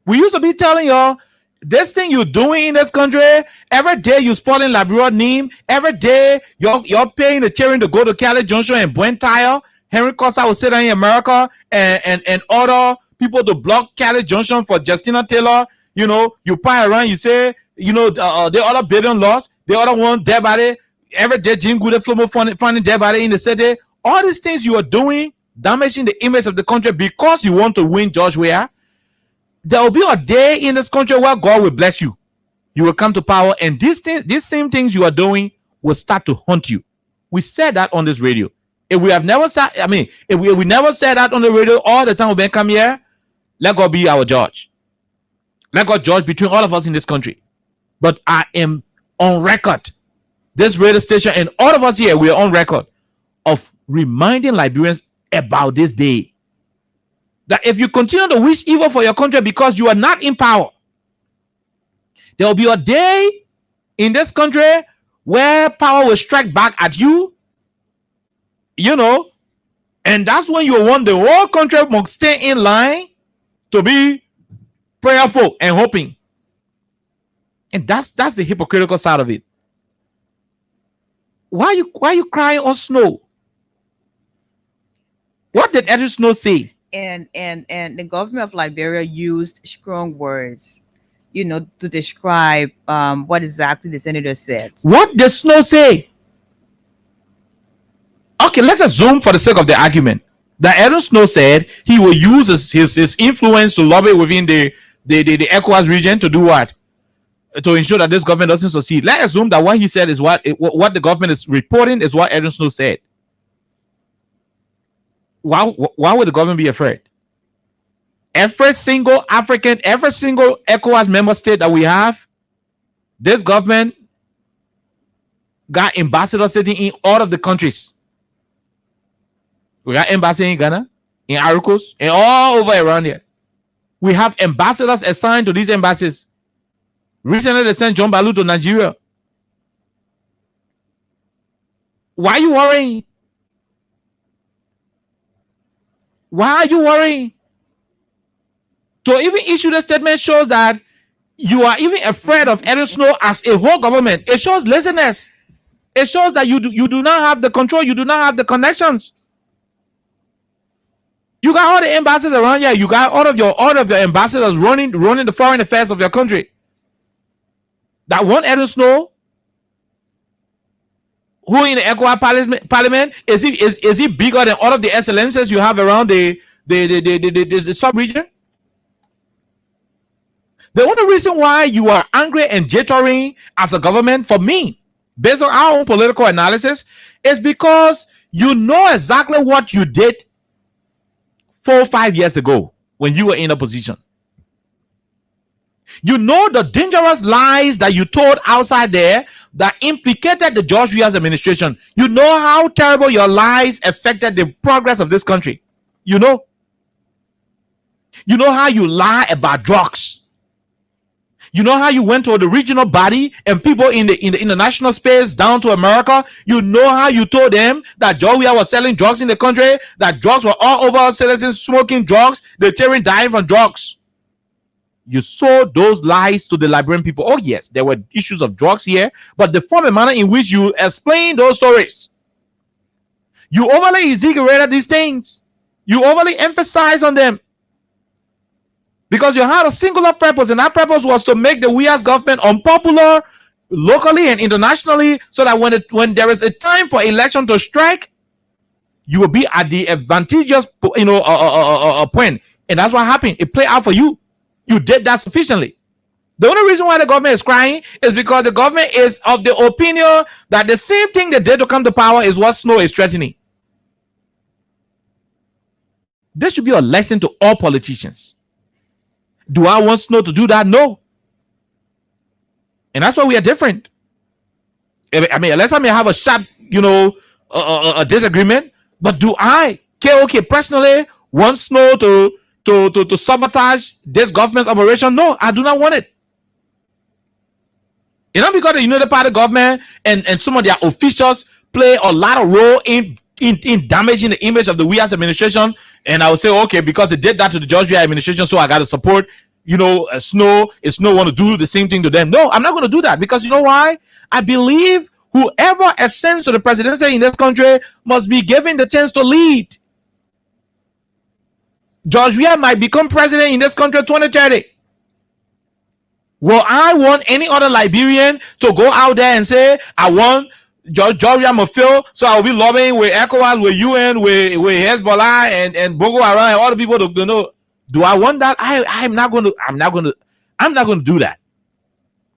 We used to be telling y'all, this thing you're doing in this country, every day you're spoiling Labrador name, every day you're paying the cheering to go to Cali Junction and Brent Tire. Henry Costa will sit down in America and order people to block Cali Junction for Justina Taylor. You know, you pie around, you say, you know, the other billion lost, the other one dead body. Every day Jim Goodell Flomo finding dead body in the city. All these things you are doing, damaging the image of the country because you want to win George Weah. There will be a day in this country where God will bless you. You will come to power, and these same things you are doing will start to haunt you. We said that on this radio. If we have never said, if we never said that on the radio all the time we come here, let God be our judge. Let God judge between all of us in this country. But I am on record, this radio station and all of us here, we are on record of reminding Liberians about this day. That if you continue to wish evil for your country because you are not in power, there will be a day in this country where power will strike back at you, you know, and that's when you want the whole country must stay in line to be prayerful and hoping. And that's the hypocritical side of it. Why are you crying on Snow? What did Edward Snow say? And the government of Liberia used strong words, you know, to describe what exactly the senator said. What did Snow say? Okay, let's assume for the sake of the argument that Edward Snow said he will use his influence to lobby within the ECOWAS region to do what? To ensure that this government doesn't succeed. Let's assume that what he said is what the government is reporting is what Edward Snow said. Why would the government be afraid? Every single ECOWAS member state that we have, this government got ambassadors sitting in all of the countries. We got ambassadors in Ghana, in Arcos, and all over around here. We have ambassadors assigned to these embassies. Recently, they sent John Balu to Nigeria. Why are you worrying? Why are you worrying? To even issue the statement shows that you are even afraid of Edward Snow as a whole government. It shows laziness. It shows that you do not have the control. You do not have the connections. You got all the ambassadors around here. You got all of your ambassadors running the foreign affairs of your country. That one Edward Snow, who in the ECOWAS parliament is he bigger than all of the excellences you have around the sub-region? The only reason why you are angry and jittering as a government, for me, based on our own political analysis, is because you know exactly what you did 4 or 5 years ago when you were in opposition. You know the dangerous lies that you told outside there that implicated the George Weah's administration. You know how terrible your lies affected the progress of this country. You know how you lie about drugs. You know how you went to the regional body and people in the international space down to America. You know how you told them that George Weah was selling drugs in the country, that drugs were all over, citizens smoking drugs, the children dying from drugs. You sold those lies to the Liberian people. Oh yes, there were issues of drugs here, but the form and manner in which you explain those stories, you overly exaggerated these things. You overly emphasize on them because you had a singular purpose, and that purpose was to make the Weah's government unpopular locally and internationally, so that when there is a time for election to strike, you will be at the advantageous point, and that's what happened. It played out for you. You did that sufficiently. The only reason why the government is crying is because the government is of the opinion that the same thing they did to come to power is what Snow is threatening. This should be a lesson to all politicians. Do I want Snow to do that? No. And that's why we are different. I mean, unless I may have a sharp, a disagreement, but do I, KOK personally, want Snow to sabotage this government's operation? No, I do not want it. Because the United Party government and some of their officials play a lot of role in damaging the image of the Weah's administration, and I would say, okay, because they did that to the George Weah administration, so I got to support, Snow. If Snow want to do the same thing to them, no, I'm not going to do that, because you know why? I believe whoever ascends to the presidency in this country must be given the chance to lead. George Weah might become president in this country 2030. Will I want any other Liberian to go out there and say, I want George Weah must fail, so I will be lobbying with ECOWAS, with UN, with Hezbollah and Boko Haram and all the people to know? Do I want that? I'm not going to do that.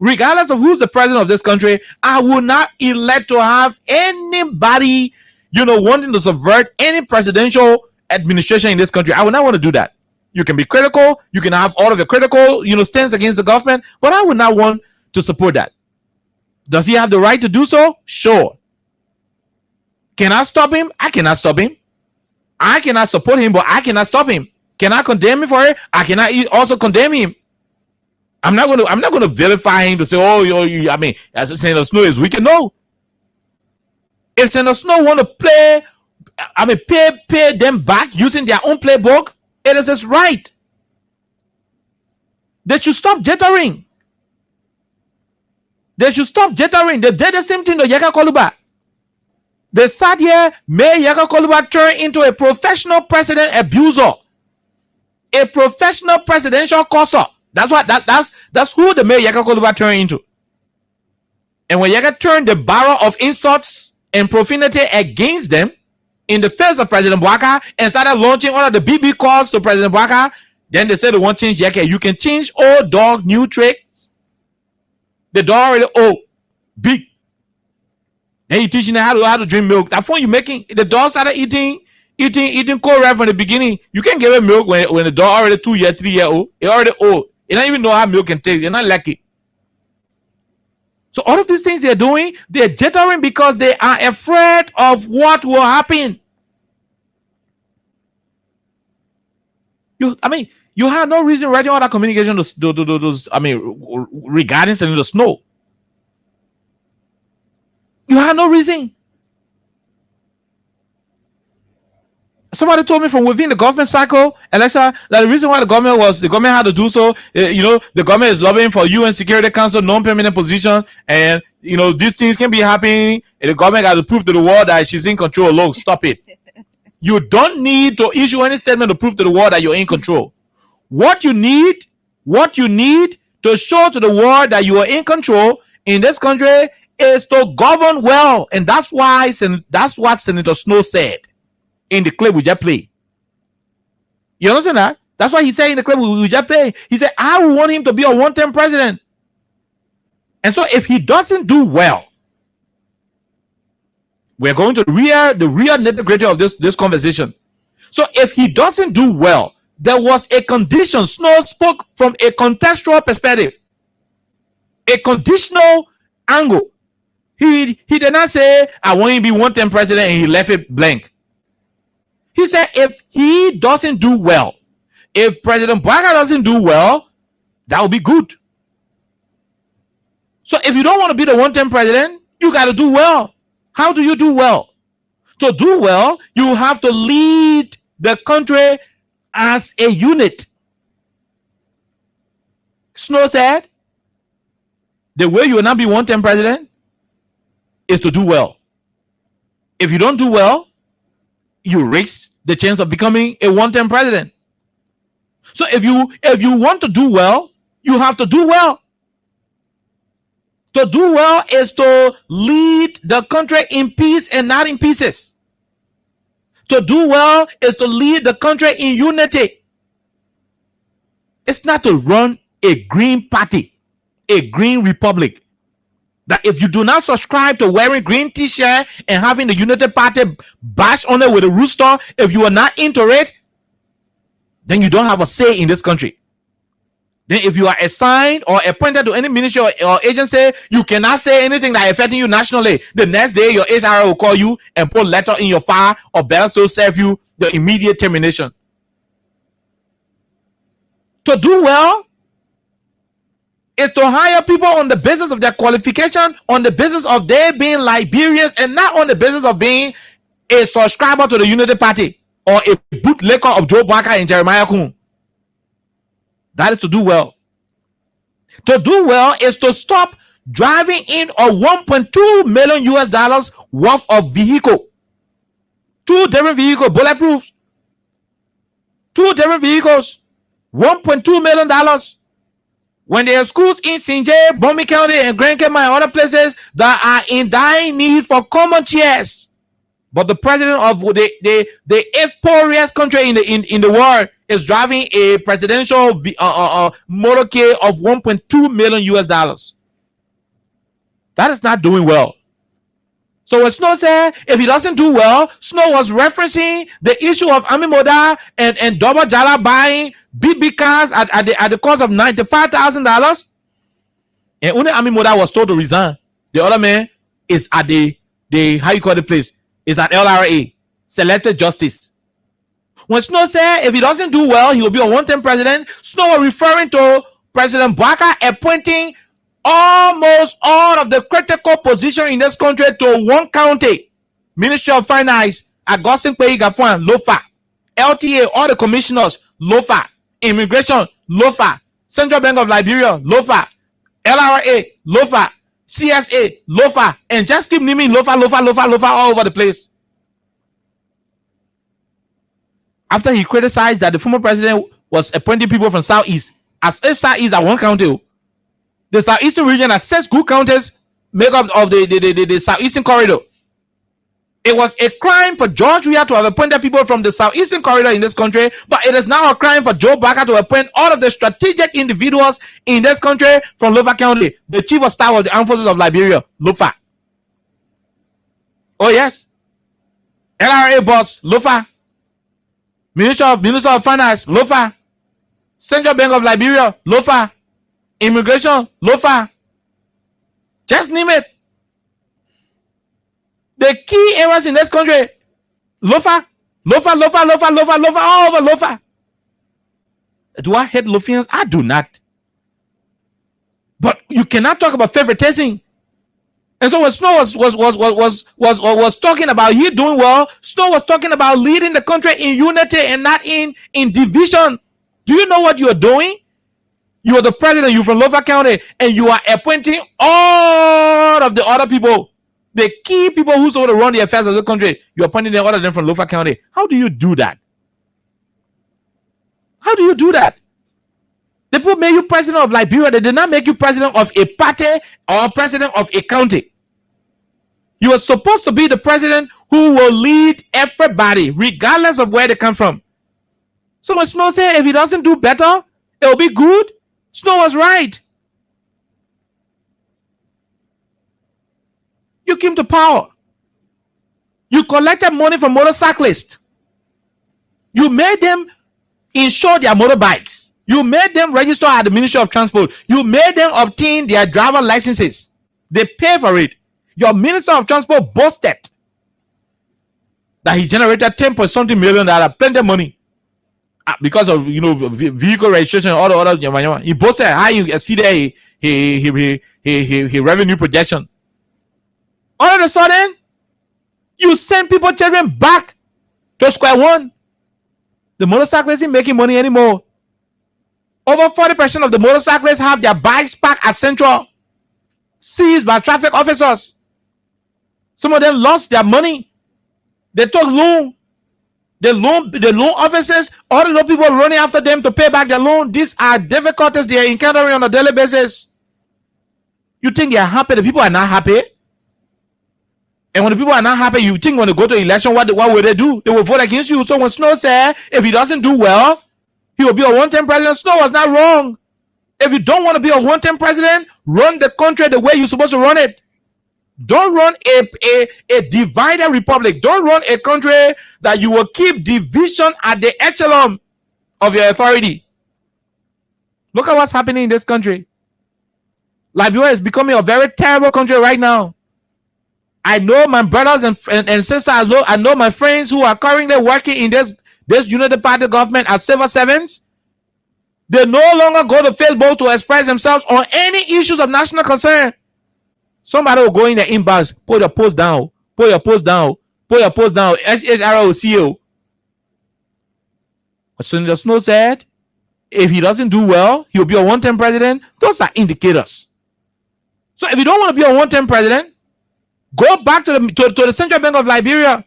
Regardless of who's the president of this country, I will not elect to have anybody, wanting to subvert any presidential administration in this country. I would not want to do that. You can be critical, you can have all of your critical, stance against the government, but I would not want to support that. Does he have the right to do so? Sure. Can I stop him? I cannot stop him. I cannot support him, but I cannot stop him. Can I condemn him for it? I cannot also condemn him. I'm not going to vilify him to say, as Senator Snow is wicked. No. If Senator Snow want to pay them back using their own playbook, it is his right. They should stop jittering. They should stop jittering. They did the same thing to Yeka Koluba. They sat here, made Yeka Koluba turn into a professional president abuser, a professional presidential causer. That's who they made Yeka Koluba turn into. And when Yeka turned the barrel of insults and profanity against them in the face of President Bouaka and started launching all of the BB calls to President Bouaka, then they said they want to change Yeka. You can change old dog, new tricks. The dog already old, big. Then you teaching them how to drink milk. That point you making, the dog started eating cold right from the beginning. You can't give it milk when the dog already 2 year, 3 year old. It already old. It don't even know how milk can taste. You're not like it. So all of these things they're doing, they're jittering because they are afraid of what will happen. You have no reason writing all that communication regarding Senator Snow. You have no reason. Somebody told me from within the government cycle, Alexa, that the reason why the government had to do so, the government is lobbying for UN Security Council non-permanent position, and these things can be happening, and the government got to prove to the world that she's in control. Look, stop it. You don't need to issue any statement to prove to the world that you're in control. What you need to show to the world that you are in control in this country is to govern well, and that's what Senator Snow said in the clip we just played. You understand that? That's why he said in the clip we just played. He said, I want him to be a one-term president. And so if he doesn't do well, we're going to the real nitty-gritty of this conversation. So if he doesn't do well, there was a condition. Snow spoke from a contextual perspective, a conditional angle. He did not say, I want him to be one-term president, and he left it blank. He said, if he doesn't do well, if President Barack doesn't do well, that will be good. So if you don't want to be the one-term president, you got to do well. How do you do well? To do well, you have to lead the country as a unit. Snow said, the way you will not be one-term president is to do well. If you don't do well, you risk the chance of becoming a one-term president. So if you want to do well, you have to do well. To do well is to lead the country in peace and not in pieces. To do well is to lead the country in unity. It's not to run a green party, a green republic. That if you do not subscribe to wearing green t-shirt and having the Unity Party bash on it with a rooster, if you are not into it, then you don't have a say in this country. Then if you are assigned or appointed to any ministry or agency, you cannot say anything that affecting you nationally. The next day, your HR will call you and put a letter in your file, or better so serve you the immediate termination. To do well is to hire people on the basis of their qualification, on the basis of their being Liberians, and not on the basis of being a subscriber to the Unity Party or a bootlegger of Joe Barker and Jeremiah Kuhn. That is to do well. To do well is to stop driving in a $1.2 million US worth of vehicle. 2 different vehicles, bulletproofs. 2 different vehicles, $1.2 million. When there are schools in St. J, Bombay County, and Grand Cayman and other places that are in dire need for common chairs, but the president of the 8th poorest country in the world is driving a presidential motorcade of $1.2 million US. That is not doing well. So when Snow said if he doesn't do well, Snow was referencing the issue of Ami Moda and Double Jala buying big cars at the cost of $95,000. And only Ami Moda was told to resign. The other man is at the how you call the place? Is at LRA, selected justice. When Snow said if he doesn't do well, he will be a one-term president, Snow was referring to President Barker appointing almost all of the critical position in this country to one county. Ministry of Finance, Augustine Pei Gafuan, Lofa. LTA, all the commissioners, Lofa. Immigration, Lofa. Central Bank of Liberia, Lofa. LRA, Lofa. CSA, Lofa. And just keep naming Lofa all over the place. After he criticized that the former president was appointing people from Southeast, as if Southeast are one county. The Southeastern region has 6 good counties make up of the Southeastern corridor. It was a crime for George Weah to have appointed people from the Southeastern corridor in this country, but it is now a crime for Joe Barker to appoint all of the strategic individuals in this country from Lofa County. The chief of staff of the armed forces of Liberia, Lofa. Oh yes. LRA boss, Lofa. Minister of Finance, Lofa. Central Bank of Liberia, Lofa. Immigration, Lofa. Just name it. The key areas in this country, Lofa, all over Lofa. Do I hate Lofians? I do not. But you cannot talk about favoritism. And so when Snow was talking about he doing well, Snow was talking about leading the country in unity and not in division. Do you know what you are doing? You are the president, you're from Lofa County, and you are appointing all of the other people, the key people who's going to run the affairs of the country. You're appointing all of them from Lofa County. How do you do that? How do you do that? The people made you president of Liberia. They did not make you president of a party or president of a county. You are supposed to be the president who will lead everybody, regardless of where they come from. So when Snow said if he doesn't do better, it'll be good, Snow was right. You came to power. You collected money from motorcyclists. You made them insure their motorbikes. You made them register at the Ministry of Transport. You made them obtain their driver licenses. They pay for it. Your Minister of Transport boasted that he generated 10.something million, plenty of money, because of vehicle registration and all the other. He boasted how he exceeded his revenue projection. All of a sudden, you send people children back to square one. The motorcyclists ain't making money anymore. Over 40% of the motorcyclists have their bikes parked at Central, seized by traffic officers. Some of them lost their money. They took loan. The loan officers, all the people running after them to pay back their loan. These are difficulties they are encountering on a daily basis. You think they are happy? The people are not happy. And when the people are not happy, you think when they go to election, what will they do? They will vote against you. So when Snow said, if he doesn't do well, he will be a one-term president, Snow was not wrong. If you don't want to be a one-term president, run the country the way you're supposed to run it. Don't run a divided republic. Don't run a country that you will keep division at the echelon of your authority. Look at what's happening in this country. Liberia is becoming a very terrible country right now. I know my brothers and sisters. I know my friends who are currently working in this United Party government as civil servants. They no longer go to Facebook to express themselves on any issues of national concern. Somebody will go in the inbox, put your post down, put your post down, put your post down. HROCO. Senator Snow said, if he doesn't do well, he'll be a one-term president. Those are indicators. So if you don't want to be a one-term president, go back to the Central Bank of Liberia.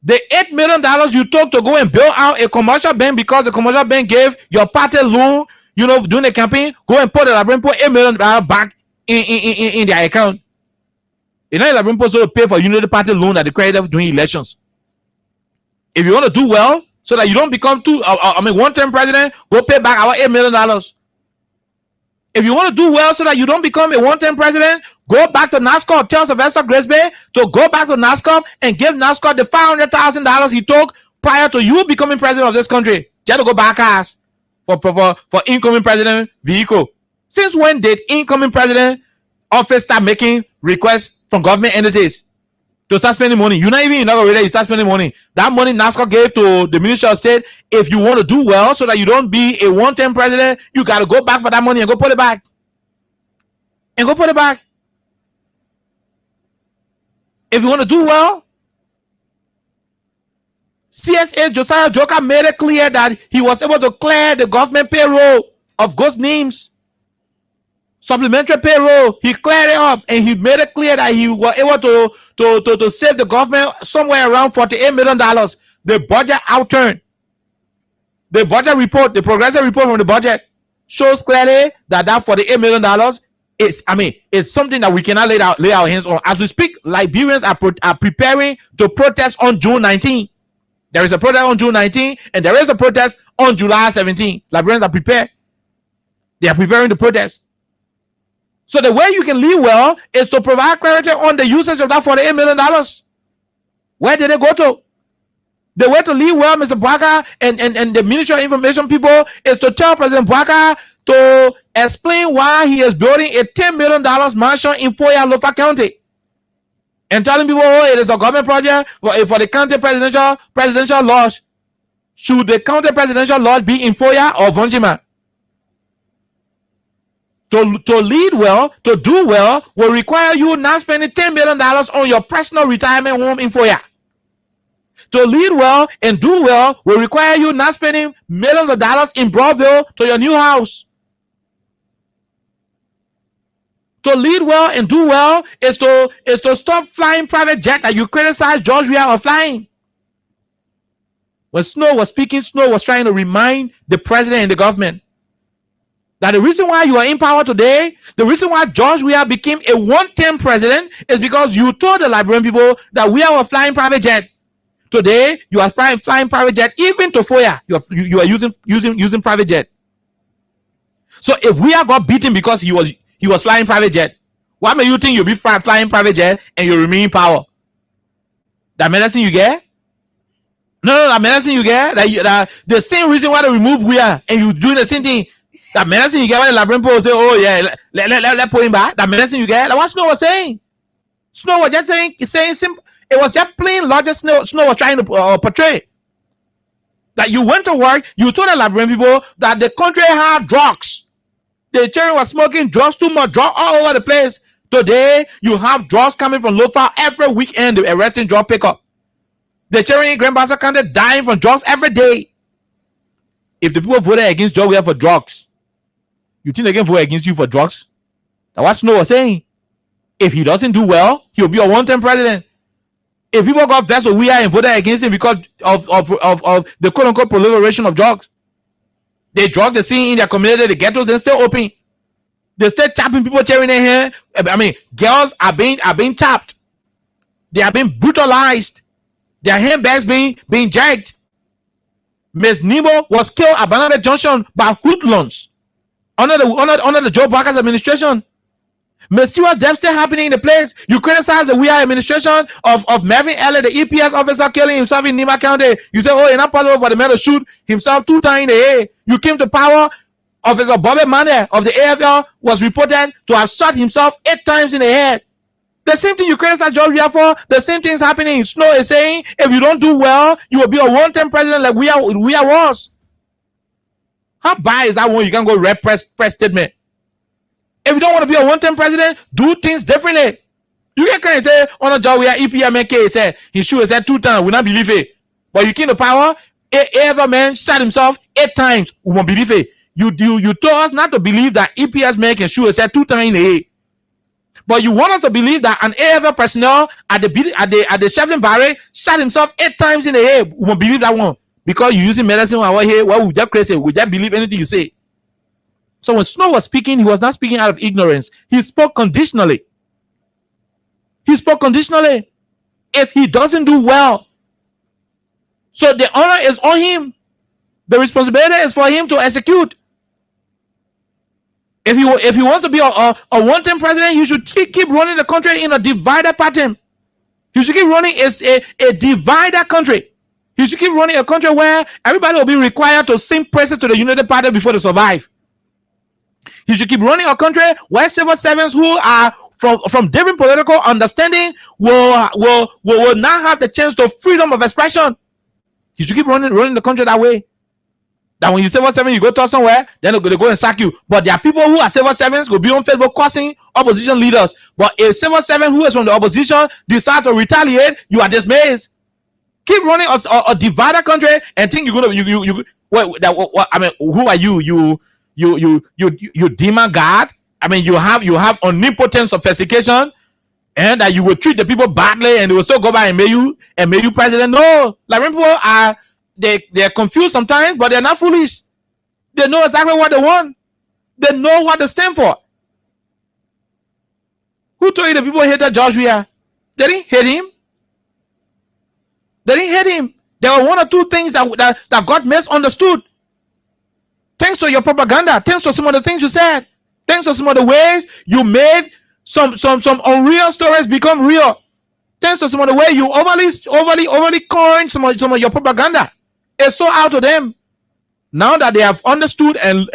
The $8 million you took to go and build out a commercial bank because the commercial bank gave your party loan, during the campaign, go and put $8 million back in their account. Liberian supposed to pay for Unity Party loan that they created during elections. If you want to do well, so that you don't become one-term president, go pay back our $8 million. If you want to do well so that you don't become a one-term president, go back to NASCOR. Tell Sylvester Grisby to go back to NASCOR and give NASCOR the $500,000 he took prior to you becoming president of this country. Just to go back ass for incoming president vehicle. Since when did incoming president office start making requests from government entities to start spending money? You're not even inaugurated, you start spending money. That money NASCOR gave to the Ministry of State. If you want to do well so that you don't be a one-term president, you got to go back for that money and go put it back. And go put it back. If you want to do well, CSA Josiah Joker made it clear that he was able to clear the government payroll of ghost names. Supplementary payroll, he cleared it up and he made it clear that he was able to save the government somewhere around $48 million. The budget outturned. The budget report, the progressive report from the budget shows clearly that $48 million is something that we cannot lay our hands on. As we speak, Liberians are preparing to protest on June 19. There is a protest on June 19 and there is a protest on July 17. Liberians are prepared. They are preparing to protest. So the way you can lead well is to provide clarity on the usage of that $48 million. Where did it go to? The way to lead well, Mr. Bwaka and the Ministry of Information people, is to tell President Bwaka to explain why he is building a $10 million mansion in Foya, Lofa County. And telling people, it is a government project for the county presidential lodge. Should the county presidential lodge be in Foya or Vonjima? To lead well, to do well, will require you not spending $10 million on your personal retirement home in Foya. To lead well and do well will require you not spending millions of dollars in Broadville to your new house. To lead well and do well is to stop flying private jet that you criticize George Weah of flying. When Snow was speaking, Snow was trying to remind the president and the government that the reason why you are in power today, the reason why George Weah became a one-term president is because you told the Liberian people that we are flying private jet. Today, you are flying private jet, even to Foya. You are using private jet. So if Weah got beaten because he was flying private jet, why may you think you'll be flying private jet and you remain in power? That medicine you get? No, that medicine you get, that the same reason why they remove we are, and you doing the same thing. That medicine you get, why the Labrampo say, oh yeah, let put him back. That medicine you get, like what Snow was saying. Snow was just saying, simple. It was just plain logic. Snow was trying to portray. That you went to work, you told the Labram people that the country had drugs. The children were smoking drugs, too much drugs all over the place. Today, you have drugs coming from Lofa every weekend, arresting drug pickup. The children in Grand Bassa County dying from drugs every day. If the people voted against Joe for drugs, you think they can vote against you for drugs? That's what Snow was saying. If he doesn't do well, he'll be a one-term president. If people got vexed with we are and voted against him because of the quote-unquote proliferation of drugs, the drugs they see in their community, the ghettos, and still open. They still chopping people, tearing their hair. I mean, girls are being chopped. They are being brutalized. Their handbags being jacked. Miss Nemo was killed at Banana Junction by hoodlums under the Joe Barker's administration. Mysterious deaths still happening in the place. You criticize the WIA administration of Marvin Elliott, the EPS officer killing himself in Nima County. You say, oh, it's not possible for the man to shoot himself 2 times in the head. You came to power. Officer Bobby Mane of the AFL was reported to have shot himself 8 times in the head. The same thing you criticize George Weah for, the same thing is happening. Snow is saying, if you don't do well, you will be a one-term president like Weah was. How bad is that one? You can go read press statement. If you don't want to be a one-term president, do things differently. You can kind of say, on a job where EPMK said he should have said 2 times, we not believe it. But you came to power, every man shot himself 8 times, we won't believe it. You told us not to believe that EPS man can shoot said 2 times in the head. But you want us to believe that an AFL personnel at the Shevlin Barrett shot himself 8 times in the head. We won't believe that one. Because you're using medicine over here, well, we just crazy. We just believe anything you say. So when Snow was speaking, he was not speaking out of ignorance. He spoke conditionally. He spoke conditionally. If he doesn't do well, so the honor is on him. The responsibility is for him to execute. If he wants to be a one-term president, he should keep running the country in a divided pattern. He should keep running a divided country. He should keep running a country where everybody will be required to sing praises to the United Party before they survive. He should keep running a country where civil servants who are from different political understanding will not have the chance to freedom of expression. He should keep running the country that way. That when you civil servant, you go to somewhere, then they go and sack you. But there are people who are civil servants will be on Facebook cursing opposition leaders. But if civil servant who is from the opposition decide to retaliate, you are dismissed. Keep running a divided country and think you're gonna I mean, who are you? You demon God. I mean, you have omnipotent sophistication, and that you will treat the people badly, and they will still go by and make you president. No, like people are they're confused sometimes, but they're not foolish. They know exactly what they want. They know what they stand for. Who told you the people hated George Weah? They didn't hate him. They didn't hate him. There were 1 or 2 things that got misunderstood. Thanks to your propaganda, thanks to some of the things you said, thanks to some of the ways you made some unreal stories become real, thanks to some of the way you overly coined some of your propaganda. It's so out to them. Now that they have understood and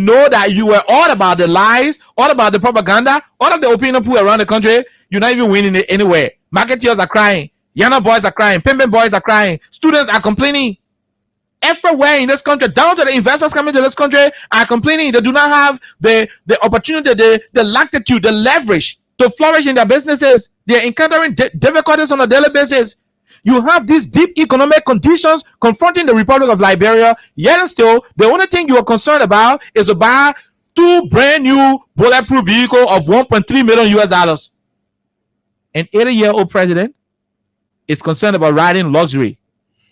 know that you were all about the lies, all about the propaganda, all of the opinion pool around the country, you're not even winning it anywhere. Marketeers are crying, Yana boys are crying, pimping boys are crying, students are complaining. Everywhere in this country, down to the investors coming to this country, are complaining they do not have the opportunity, the latitude, the leverage to flourish in their businesses. They're encountering difficulties on a daily basis. You have these deep economic conditions confronting the Republic of Liberia, yet and still, the only thing you are concerned about is to buy 2 brand new bulletproof vehicles of $1.3 million US. An 80-year-old president is concerned about riding luxury,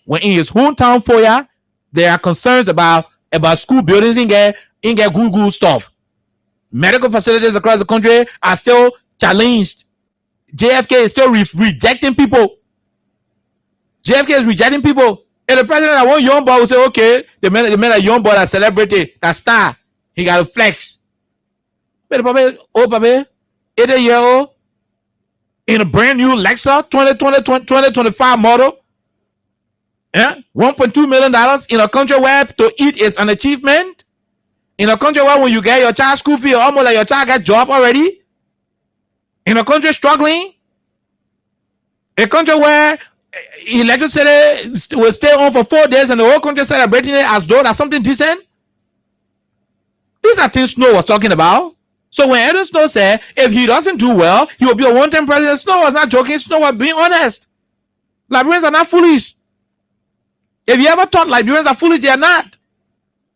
when in his hometown foyer, there are concerns about school buildings in get Google stuff. Medical facilities across the country are still challenged. JFK is still rejecting people. JFK is rejecting people. And the president, I want young boy will say, okay, the man a young boy that celebrity, that star, he got a flex. But the old 80-year-old in a brand new Lexa 2025 model. $1.2 million in a country where to eat is an achievement. In a country where when you get your child school fee, almost like your child got job already. In a country struggling. A country where electricity will stay on for 4 days and the whole country celebrating it as though that's something decent. These are things Snow was talking about. So when Edwin Snow said if he doesn't do well, he will be a one-time president, Snow was not joking. Snow was being honest. Liberians are not foolish. If you ever thought Liberians are foolish, they are not.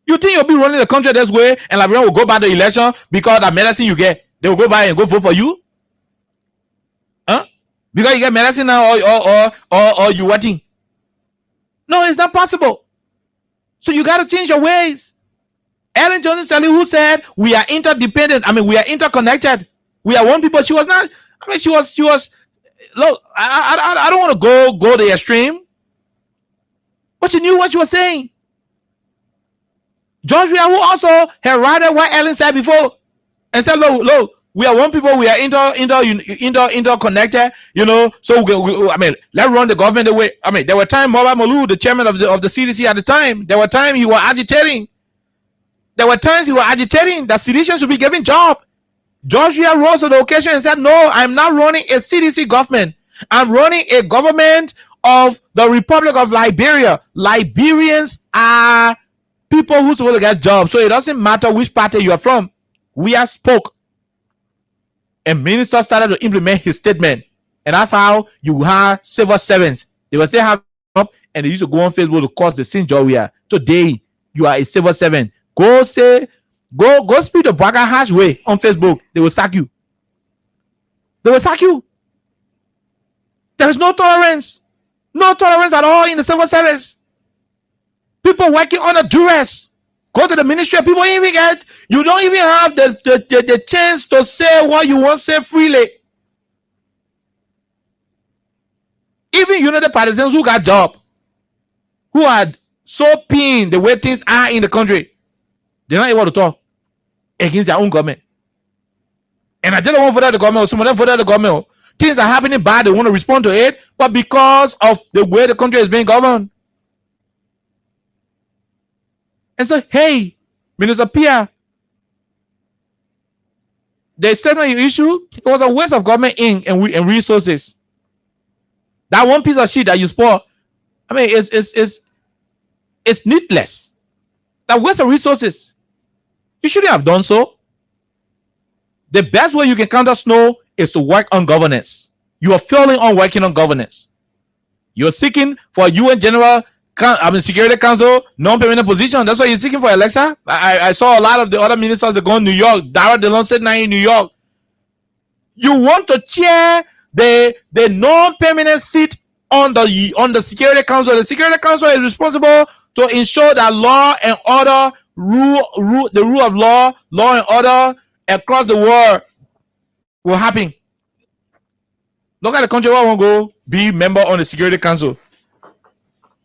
You think you'll be running the country this way and Liberians will go by the election because the medicine you get, they will go by and go vote for you? Huh? Because you get medicine now or you waiting? No, it's not possible. So you got to change your ways. Ellen Johnson Sally, who said we are interdependent. I mean, we are interconnected. We are one people. She was not. I mean, she was. Look, I don't want to go the extreme, but she knew what she was saying. George Weah, who also had read what Ellen said before, and said, "Look, we are one people. We are interconnected. You know, so I mean, let's run the government the way. I mean, there were times Moba Malou, the chairman of the CDC at the time, there were times he was agitating. There were times he was agitating that citizens should be given job. George Weah rose to the occasion and said, "No, I'm not running a CDC government. I'm running a government of the Republic of Liberia. Liberians are people who supposed to get jobs, so it doesn't matter which party you are from." Weah spoke, and ministers started to implement his statement, and that's how you have civil servants. They will still have up, and they used to go on Facebook to cause the sin. George Weah, today you are a civil servant. Go speak the Braga hash way on Facebook. They will sack you. They will sack you. There is no tolerance. No tolerance at all in the civil service. People working under duress. Go to the ministry. People you don't even have the chance to say what you want to say freely. Even the partisans who got job, who are so pinned the way things are in the country, they're not able to talk against their own government. And I didn't want to vote out the government, or some of them voted out the government. Things are happening bad, they want to respond to it, but because of the way the country is being governed. And so, hey, Minister Pia, the statement you issued, it was a waste of government ink and resources. That one piece of shit that you spoiled, I mean, it's needless. That waste of resources. You shouldn't have done so. The best way you can counter Snow is to work on governance. You are failing on working on governance. You're seeking for UN General, Security Council non-permanent position. That's what you're seeking for, Alexa. I saw a lot of the other ministers that go in New York. Dara DeLon said now in New York. You want to chair the non-permanent seat on the Security Council. The Security Council is responsible to ensure that law and order, the rule of law and order across the world will happen. Look at the country where I want to go be member on the Security Council.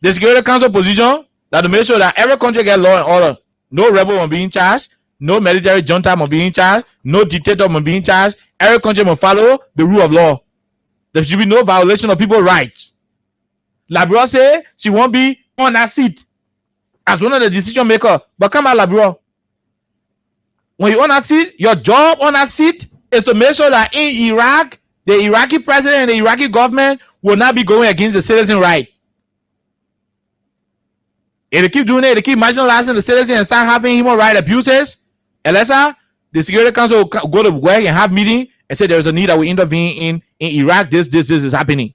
The Security Council position that to make sure that every country get law and order. No rebel will be in charge. No military junta will be in charge. No dictator will be in charge. Every country will follow the rule of law. There should be no violation of people's rights. Liberia say she won't be on that seat as one of the decision maker. But come on, Liberia. When you on that seat, your job on that seat is to make sure that in Iraq, the Iraqi president and the Iraqi government will not be going against the citizen right. If they keep doing it, they keep marginalizing the citizen and start having human rights abuses, Alexa, the Security Council will go to work and have meeting and say there is a need that we intervene in Iraq. This is happening.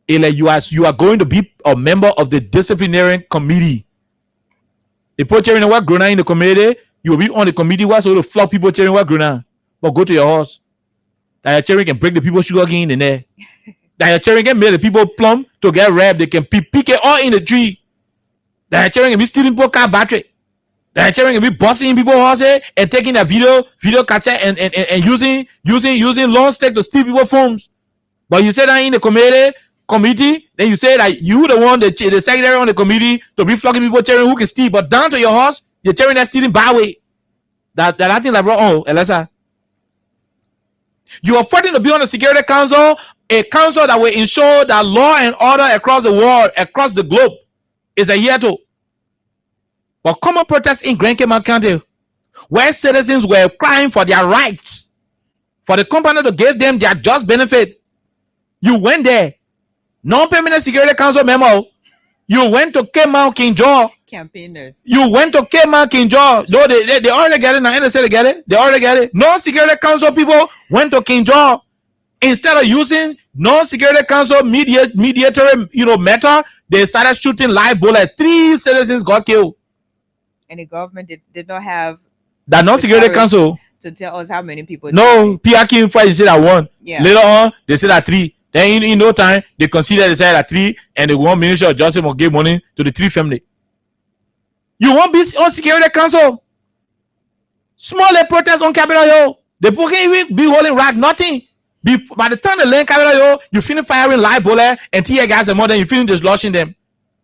You are going to be a member of the disciplinary committee. They put cheering work Gruna in the committee. You will be on the committee where so to flog people cheering work Gruna. But go to your house. That your cheering can break the people sugar cane in there. That your cheering can make the people plumb to get red. They can pick it all in the tree. That your cheering can be stealing people car battery. That your cheering can be busting people horses and taking a video cassette and using long stick to steal people's phones. But you say that in the committee, then you say that you the one, the secretary on the committee to be flogging people cheering who can steal. But down to your house, you're cheering that stealing by way. That I think like, bro, Alexa. You are fighting to be on the Security Council a council that will ensure that law and order across the world, across the globe, is adhered to. But common protests in Grand Cayman County, where citizens were crying for their rights, for the company to give them their just benefit. You went there, non-permanent security council memo. You went to Cayman King George. Campaigners. You went to Cayman King George. No, they already get it now. And they get it. They already get it. Non-security council people went to King George. Instead of using non-security council mediatory, method, they started shooting live bullets. 3 citizens got killed. And the government did not have that non-security council to tell us how many people. No, PR came first. They said that 1. Yeah. Later on, they said that 3. Then in no time, they considered they said that 3, and the one Minister of Justice will give money to the 3 family. You won't be on security council. Smaller protests on Capitol Hill. They can't even be holding rack, nothing. By the time they land Capitol Hill, you finish firing live bullet and tear gas and more than you finish dislodging them.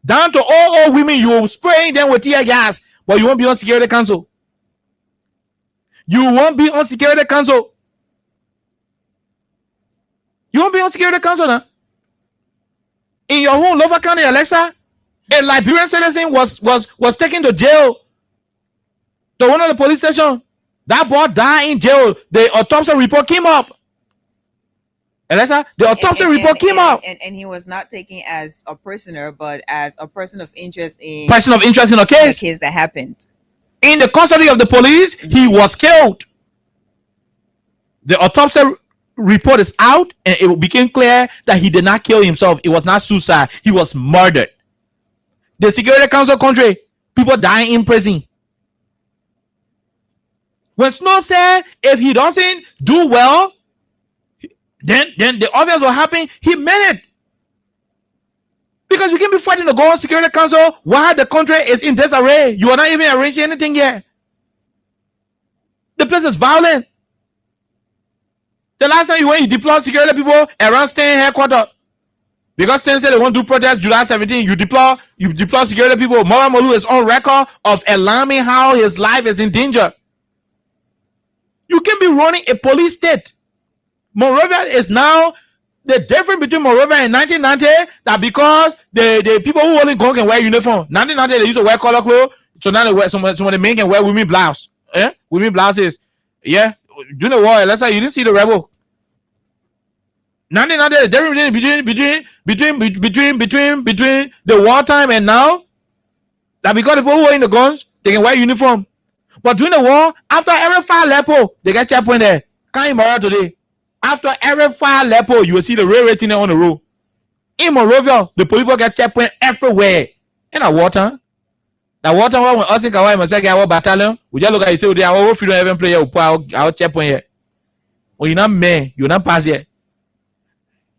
Down to all women, you spraying them with tear gas, but you won't be on security council. You won't be on security council. You won't be on security council now. In your home, Lower County, Alexa, a Liberian citizen was taken to jail. To one of the police station. That boy died in jail. The autopsy report came up. Alexa, the autopsy report came up. And he was not taken as a prisoner, but as a person of interest in a case that happened. In the custody of the police, he was killed. The autopsy report is out, and it became clear that he did not kill himself. It was not suicide. He was murdered. The Security Council country, people dying in prison. When Snow said if he doesn't do well, then the obvious will happen, he meant it. Because you can't be fighting to go on Security Council while the country is in disarray. You are not even arranging anything yet. The place is violent. The last time you went, you deployed security people around Stain headquarters. Because Stain said they won't do protests July 17, you deploy security people. Mora Molu is on record of alarming how his life is in danger. You can be running a police state. Monrovia is now the difference between Monrovia and 1990 that because the people who only go can wear uniform. 1990 they used to wear color clothes, so now they wear some of the men can wear women blouse. Women blouses. Yeah, during the war, let's say you didn't see the rebel. 1990 the difference between the wartime and now that because the people who are in the guns they can wear uniform. But during the war, after every 5 lepo, they get checkpoint there. Can't Monrovia today. After every 5 lepo, you will see the rail rating on the road. In Monrovia, the people get checkpoint everywhere. In a water. The water when us in Kawai must say our battalion, we just look at you say they are all freedom even player who put our checkpoint here. When you're not man, you're not pass yet.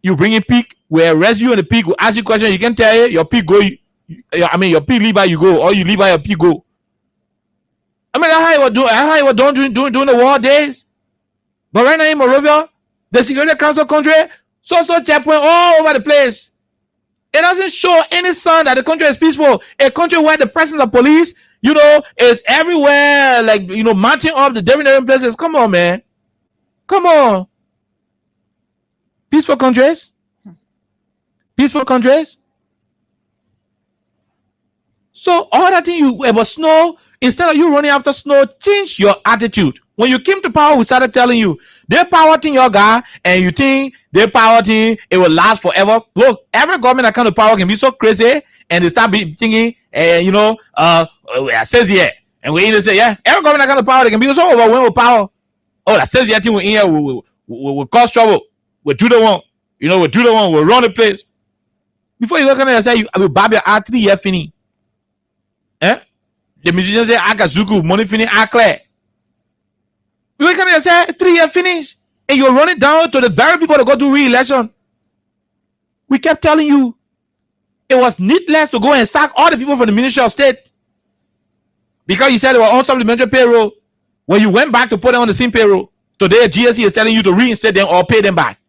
You bring in pig, we arrest you and the pig will ask you question, you can tell you your pig go, your pig leave by you go, or you leave by your pig go. I mean, that's how you were doing during the war days. But right now in Monrovia, the Security Council country, so checkpoint all over the place. It doesn't show any sign that the country is peaceful. A country where the presence of police, is everywhere, like, marching up the different places. Come on, man. Come on. Peaceful countries. Peaceful countries. So all that thing you about Snow, instead of you running after Snow, change your attitude. When you came to power, we started telling you, their power thing your guy, and you think their power thing, it will last forever. Look, every government that comes to power can be so crazy, and they start thinking, that says here. And we either say, yeah, every government that comes to power, they can be so overwhelmed with power. Oh, that says here thing we're in here, we'll cause trouble. We'll do the one. We'll do the one, we'll run the place. Before you look at it and say, I will barb your art 3 years finish. The musician say, Akazuku, money finish, clear. You look at it and say, 3 years finish. And you're running down to the very people that go to re-election. We kept telling you, it was needless to go and sack all the people from the Ministry of State. Because you said they were on supplementary payroll. When you went back to put them on the same payroll, today GSC is telling you to reinstate them or pay them back.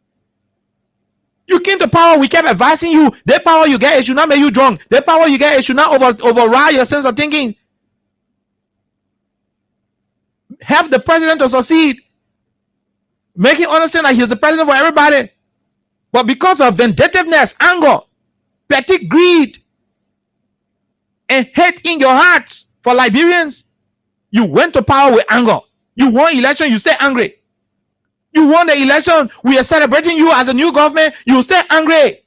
You came to power, we kept advising you, the power you get, it should not make you drunk. The power you get, it should not override your sense of thinking. Help the president to succeed. Make him understand that he's the president for everybody. But because of vindictiveness, anger, petty greed, and hate in your hearts for Liberians, you went to power with anger. You won election, you stay angry. You won the election, we are celebrating you as a new government, you stay angry.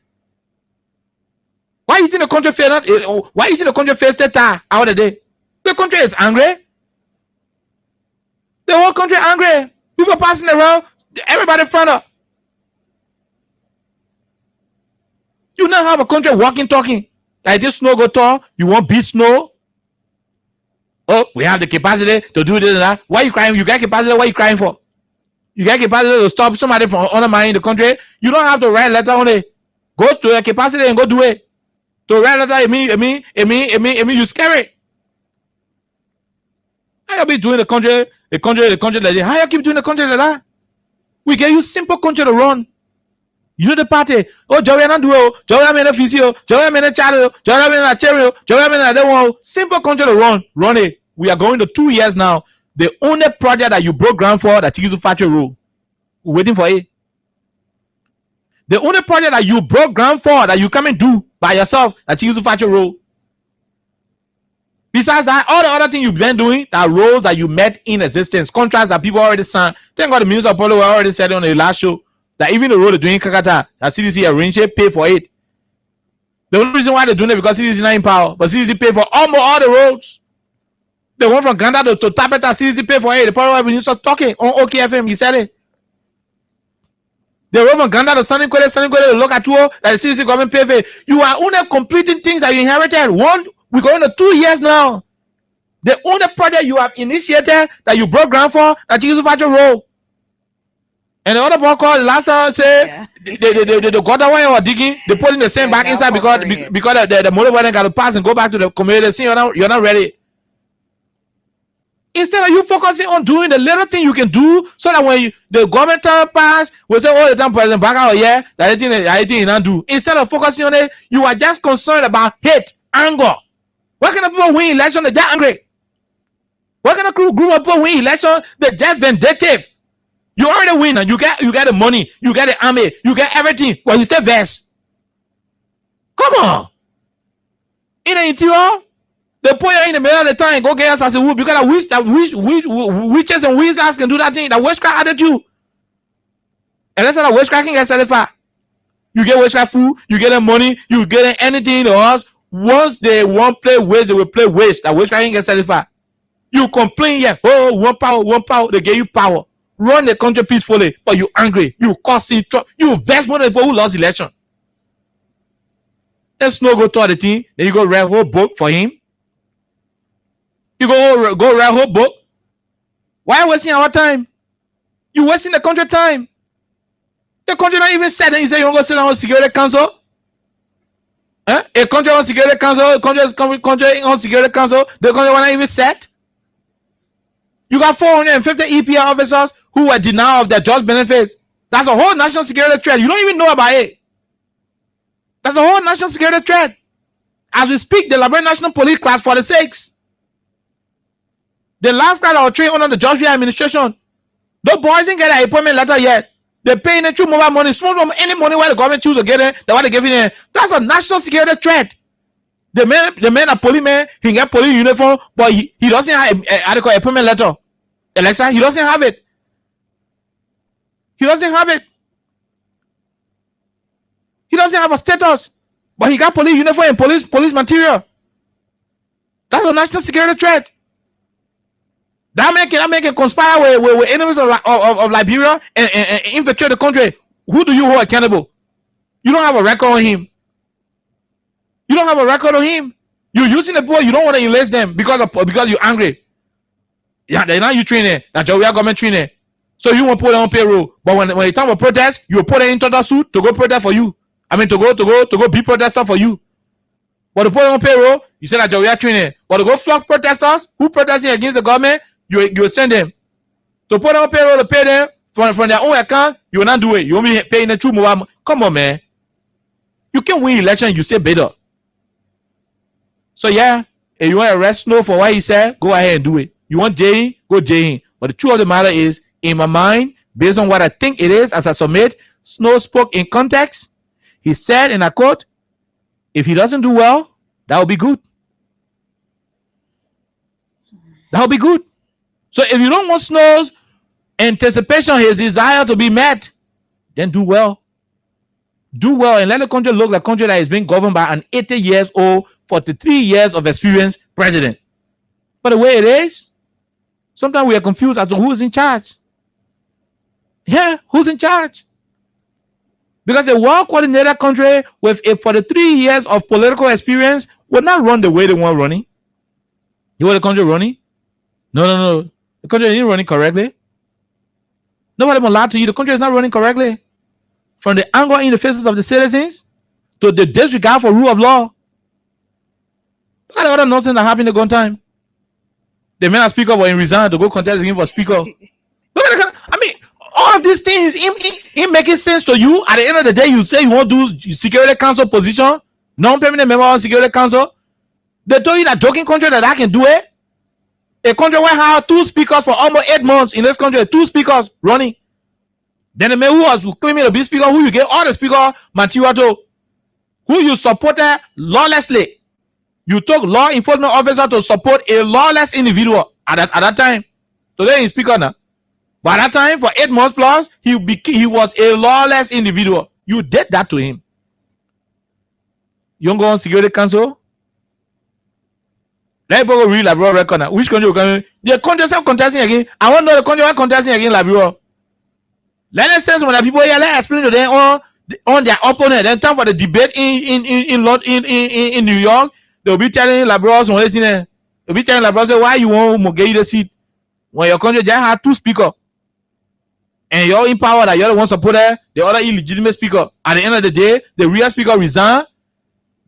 Why you think the country failed? Why you think the country faced the tie out of the day? The country is angry. The whole country angry. People passing around, everybody front up. You now have a country walking, talking. Like this snow go tall, you want beat snow? Oh, we have the capacity to do this and that. Why are you crying? You got capacity, what are you crying for? You got capacity to stop somebody from undermining the country. You don't have to write a letter on it. Go to the capacity and go do it. To write a letter, you scary. How you be doing the country like that? How you keep doing the country like that? We give you simple country to run. You know the party. Oh, Joey not do it. Joey I'm in a physio. Joey I'm in a channel. Joey I'm in a cherry. Joey I'm in a other one. Simple country to run. Run it. We are going to 2 years now. The only project that you broke ground for that Chikizu Factory Road. We're waiting for it. The only project that you broke ground for that you come and do by yourself that Chikizu Factory Road. Besides that, all the other things you've been doing, that roles that you met in existence, contracts that people already signed. Thank God the Minister of Police already said on the last show that even the road they're doing Kakata, that CDC arranged it, pay for it. The only reason why they're doing it because CDC is not in power, but CDC pay for almost all the roads. They went from Ghana to Tapeta, CDC pay for it. The Power Minister talking on OKFM, he said it. They went from Ghana to Sunny Kwele to look at you that the CDC government pay for it. You are only completing things that you inherited. We're going to 2 years now. The only project you have initiated that you broke ground for that you use for your role. And the other boy called last time say the gutter wire or digging, they put in the same back inside because the motor got to pass and go back to the community. See, you're not ready. Instead of you focusing on doing the little thing you can do so that when the government time pass, we'll say all the time President back out here that anything you not do. Instead of focusing on it, you are just concerned about hate, anger. What kind of people win election? They're just angry. What kind of group of people win election? They're just vindictive. You already win and you got the money, you got the army, you got everything, but you still vest. Come on. In the interior, they put you in the middle of the time, go get us as a whoop. You gotta wish that witches and wizards can do that thing. That witchcraft added you. And that's how the witchcraft can get certified. You get witchcraft food, you get the money, you get anything to us. Once they won't play waste, they will play waste. That witchcraft can get certified. You complain, yeah, oh, one power, they give you power. Run the country peacefully, but you angry, you causing trouble, you vex more than people who lost the election. Let's not go to the team, then you go write a whole book for him. You go write a whole book. Why are you wasting our time? You wasting the country time. The country not even set, and you say you want to go sit down on Security Council. A country on Security Council, a country on Security Council, the country not even set. You got 450 EPA officers who were denied of their just benefits. That's a whole national security threat. You don't even know about it. That's a whole national security threat. As we speak, the Liberian National Police Class 46. The last class that was trained under the Joshua administration. The boys didn't get an appointment letter yet. They're paying them through mobile money, small money, any money where the government choose to get it, they want to give it. That's a national security threat. The man a policeman, he get police uniform, but he doesn't have adequate appointment letter. Alexa, he doesn't have it. He doesn't have it. He doesn't have a status, but he got police uniform and police material. That's a national security threat. That man can conspire with enemies of Liberia and infiltrate the country. Who do you hold accountable? You don't have a record on him. You don't have a record on him. You're using the boy. You don't want to enlist them because you're angry. Yeah, they're not you training. That's your government training. So you won't put them on payroll. But when it's time for protest, you will put them into the suit to go protest for you. I mean to go be protester for you. But to put them on payroll, you say that you're training. But to go flock protesters who protesting against the government, you send them. To put them on payroll to pay them from their own account, you will not do it. You will be paying the true mobile. Come on, man. You can win election, you say better. So yeah, if you want to arrest Snow for what he said, go ahead and do it. You want Jay, go Jay. But the truth of the matter is, in my mind, based on what I think it is as I submit, Snow spoke in context. He said, and I quote, if he doesn't do well, that will be good. That will be good. So if you don't want Snow's anticipation, his desire to be met, then do well. Do well and let the country look like a country that is being governed by an 80 years old, 43 years of experience president. But the way it is, sometimes we are confused as to who is in charge. Yeah, who's in charge? Because a well-coordinated country with a 43 years of political experience will not run the way they want running. You want the country running? No. The country isn't running correctly. Nobody will lie to you. The country is not running correctly. From the anger in the faces of the citizens to the disregard for rule of law. Look at the other nonsense that happened at one time. The men that speak up were in resign to go contest again for speaker. Look at the, I mean, all of these things in making sense to you. At the end of the day, you say you want to do Security Council position, non-permanent member of Security Council. They told you that joking country that I can do it. A country where I have 2 speakers for almost 8 months in this country, 2 speakers running. Then the man who was claiming to be speaker, who you gave all the speaker material to, who you supported lawlessly. You took law enforcement officer to support a lawless individual at that time. Today he's speaker now. By that time, for 8 months plus, he was a lawless individual. You did that to him. You don't go on Security Council? Let people read Liberal record now. Which country will come in? The country self contesting again. I want to know the country contesting again Liberal. Let us sense when the people here, let explain to them on their opponent. Then time for the debate in New York, they'll be telling Liberals one thing. They'll be telling Liberals, say, why you want to get you the seat when your country just had 2 speakers and you're in power that you're the one supporter, the other illegitimate speaker. At the end of the day, the real speaker resign.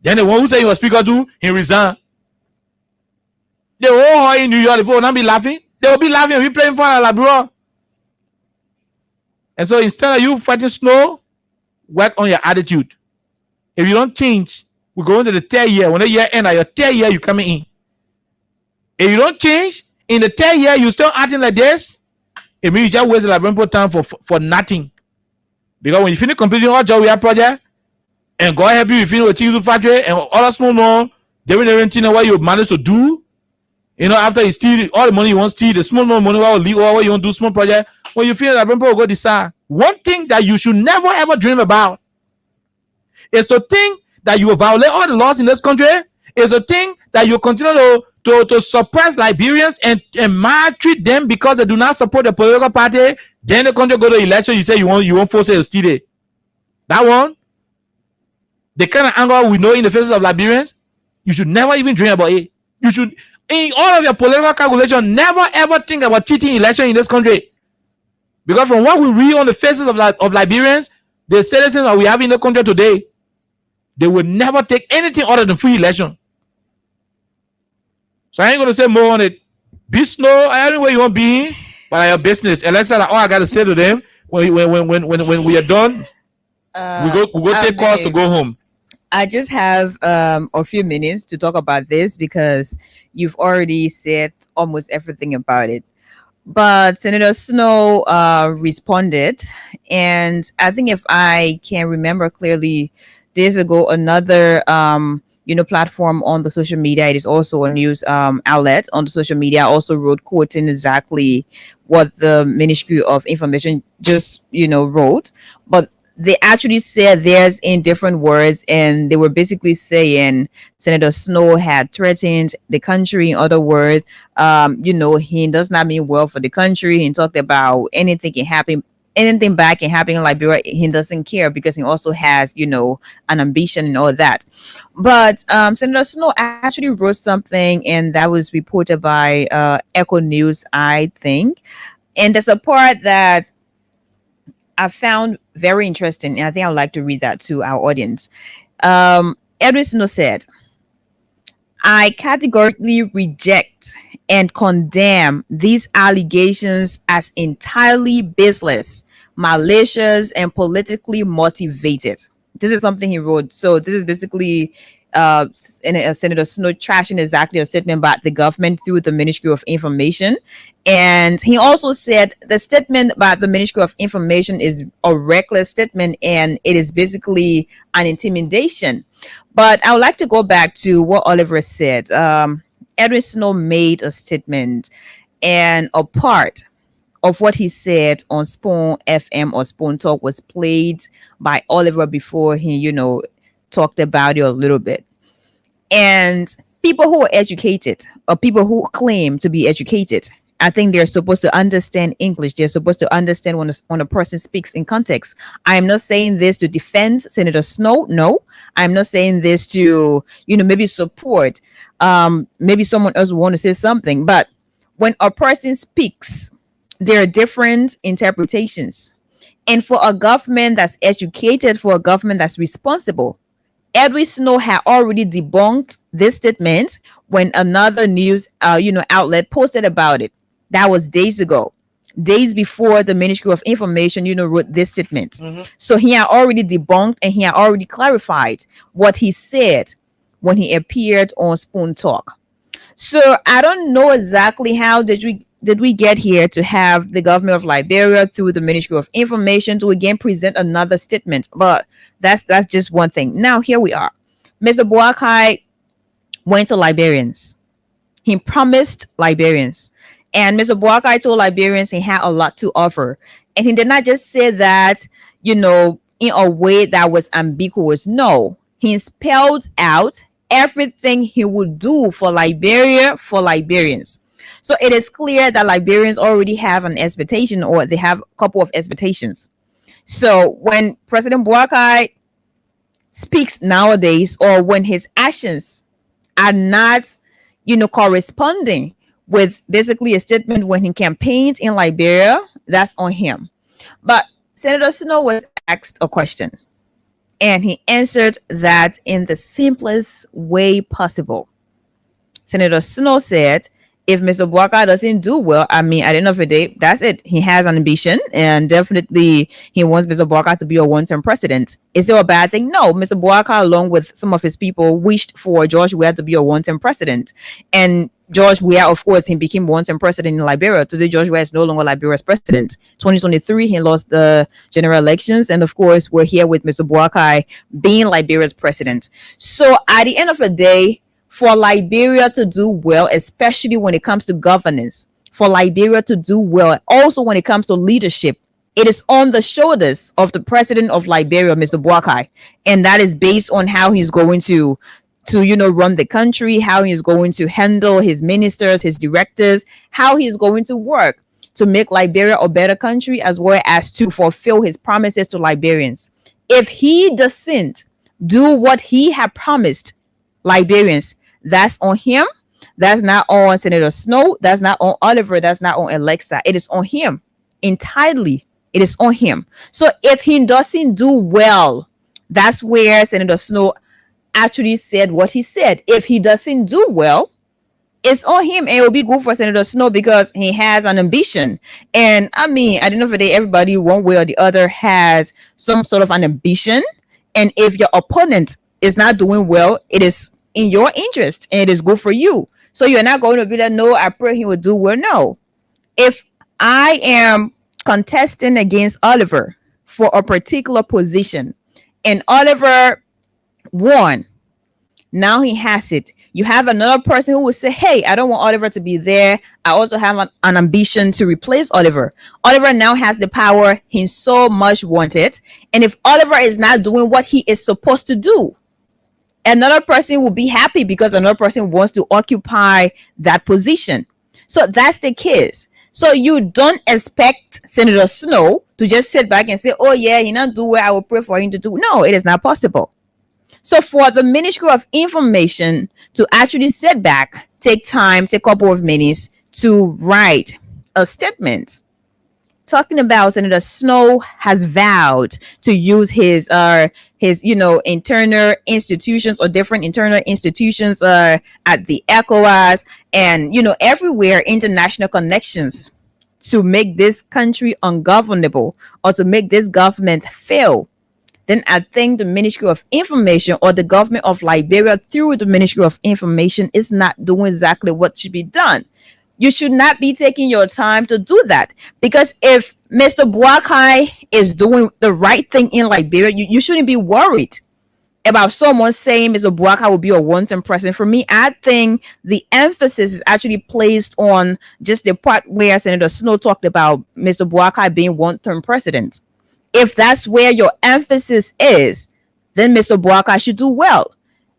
Then the one who said he was speaker too, he resign. The whole in New York, the people will not be laughing. They will be laughing and be playing for a Liberal. And so instead of you fighting Snow, work on your attitude. If you don't change, we go into the 3rd year. When the year ends, your 3rd year, you coming in. If you don't change, in the 3rd year, you still acting like this, it means you just waste a lot of time for nothing. Because when you finish completing all job we have project, and God help you finish with cheese factory and all that small doing everything what you manage to do, after you steal all the money you want to steal, the small money what will leave or what you want to do small project, when you feel that people will go decide. One thing that you should never ever dream about is to think that you will violate all the laws in this country, is to think that you continue to suppress Liberians and maltreat them because they do not support the political party. Then the country go to election, you say you won't force it to steal it. That one, the kind of anger we know in the faces of Liberians, you should never even dream about it. You should, in all of your political calculation, never ever think about cheating election in this country. Because from what we read on the faces of Liberians, the citizens that we have in the country today, they will never take anything other than free election. So I ain't going to say more on it. Be Snow, anywhere you want to be, but your business. Alexa, all I got to say to them, when we are done, we go take calls to go home. I just have a few minutes to talk about this because you've already said almost everything about it. But Senator Snow responded, and I think if I can remember clearly, days ago, another platform on the social media, it is also a news outlet on the social media, also wrote quoting exactly what the Ministry of Information just wrote, but they actually said theirs in different words, and they were basically saying Senator Snow had threatened the country. In other words, he does not mean well for the country. He talked about anything bad can happen in Liberia. He doesn't care because he also has, an ambition and all that. But Senator Snow actually wrote something, and that was reported by Echo News, I think. And there's a part that I found very interesting, and I think I would like to read that to our audience. Edwin Snow said, I categorically reject and condemn these allegations as entirely baseless, malicious, and politically motivated. This is something he wrote. So this is basically Senator Snow trashing exactly a statement about the government through the Ministry of Information. And he also said the statement about the Ministry of Information is a reckless statement and it is basically an intimidation. But I would like to go back to what Oliver said. Edwin Snow made a statement, and a part of what he said on Spoon FM or Spoon Talk was played by Oliver before he, talked about it a little bit. And people who are educated or people who claim to be educated, I think they're supposed to understand English. They're supposed to understand when a person speaks in context. I'm not saying this to defend Senator Snow. No, I'm not saying this to, maybe support. Maybe someone else will want to say something. But when a person speaks, there are different interpretations. And for a government that's educated, for a government that's responsible, Edwin Snow had already debunked this statement when another news outlet posted about it. That was days ago, days before the Ministry of Information wrote this statement. Mm-hmm. So he had already debunked and he had already clarified what he said when he appeared on Spoon Talk. So I don't know exactly how did we get here to have the government of Liberia through the Ministry of Information to again present another statement, but that's just one thing. Now here we are. Mr. Boakai went to Liberians. He promised Liberians, and Mr. Boakai told Liberians he had a lot to offer, and he did not just say that in a way that was ambiguous. No, he spelled out everything he would do for Liberia, for Liberians. So it is clear that Liberians already have an expectation, or they have a couple of expectations. So when President Boakai speaks nowadays, or when his actions are not, corresponding with basically a statement when he campaigned in Liberia, that's on him. But Senator Snow was asked a question, and he answered that in the simplest way possible. Senator Snow said, if Mr. Boakai doesn't do well, at the end of the day, that's it. He has an ambition, and definitely he wants Mr. Boakai to be a one-term president. Is it a bad thing? No. Mr. Boakai, along with some of his people, wished for George Weah to be a one-term president. And George Weah, of course, he became one-term president in Liberia. Today, George Weah is no longer Liberia's president. 2023, he lost the general elections. And of course, we're here with Mr. Boakai being Liberia's president. So at the end of the day, for Liberia to do well, especially when it comes to governance, for Liberia to do well, also when it comes to leadership, it is on the shoulders of the president of Liberia, Mr. Boakai. And that is based on how he's going to run the country, how he's going to handle his ministers, his directors, how he's going to work to make Liberia a better country, as well as to fulfill his promises to Liberians. If he doesn't do what he had promised Liberians, that's on him. That's not on Senator Snow. That's not on Oliver. That's not on Alexa. It is on him entirely. It is on him. So if he doesn't do well, that's where Senator Snow actually said what he said. If he doesn't do well, it's on him, and it will be good for Senator Snow because he has an ambition. And at the end of the day, everybody one way or the other has some sort of an ambition. And if your opponent is not doing well, it is in your interest and it is good for you. So you're not going to be like, no, I pray he will do well. No. If I am contesting against Oliver for a particular position and Oliver won, now he has it. You have another person who will say, hey, I don't want Oliver to be there. I also have an ambition to replace Oliver. Oliver now has the power he so much wanted. And if Oliver is not doing what he is supposed to do, another person will be happy because another person wants to occupy that position. So that's the case. So you don't expect Senator Snow to just sit back and say, oh yeah, he not do what I will pray for him to do. No, it is not possible. So for the Ministry of Information to actually sit back, take time, take a couple of minutes to write a statement talking about Senator Snow has vowed to use his internal institutions or different internal institutions at the ECOWAS and everywhere, international connections, to make this country ungovernable or to make this government fail. then I think the Ministry of Information or the government of Liberia through the Ministry of Information is not doing exactly what should be done. You should not be taking your time to do that, because if Mr. Boakai is doing the right thing in Liberia, you shouldn't be worried about someone saying Mr. Boakai will be a one-term president. For me, I think the emphasis is actually placed on just the part where Senator Snow talked about Mr. Boakai being one-term president. If that's where your emphasis is, then Mr. Boakai should do well.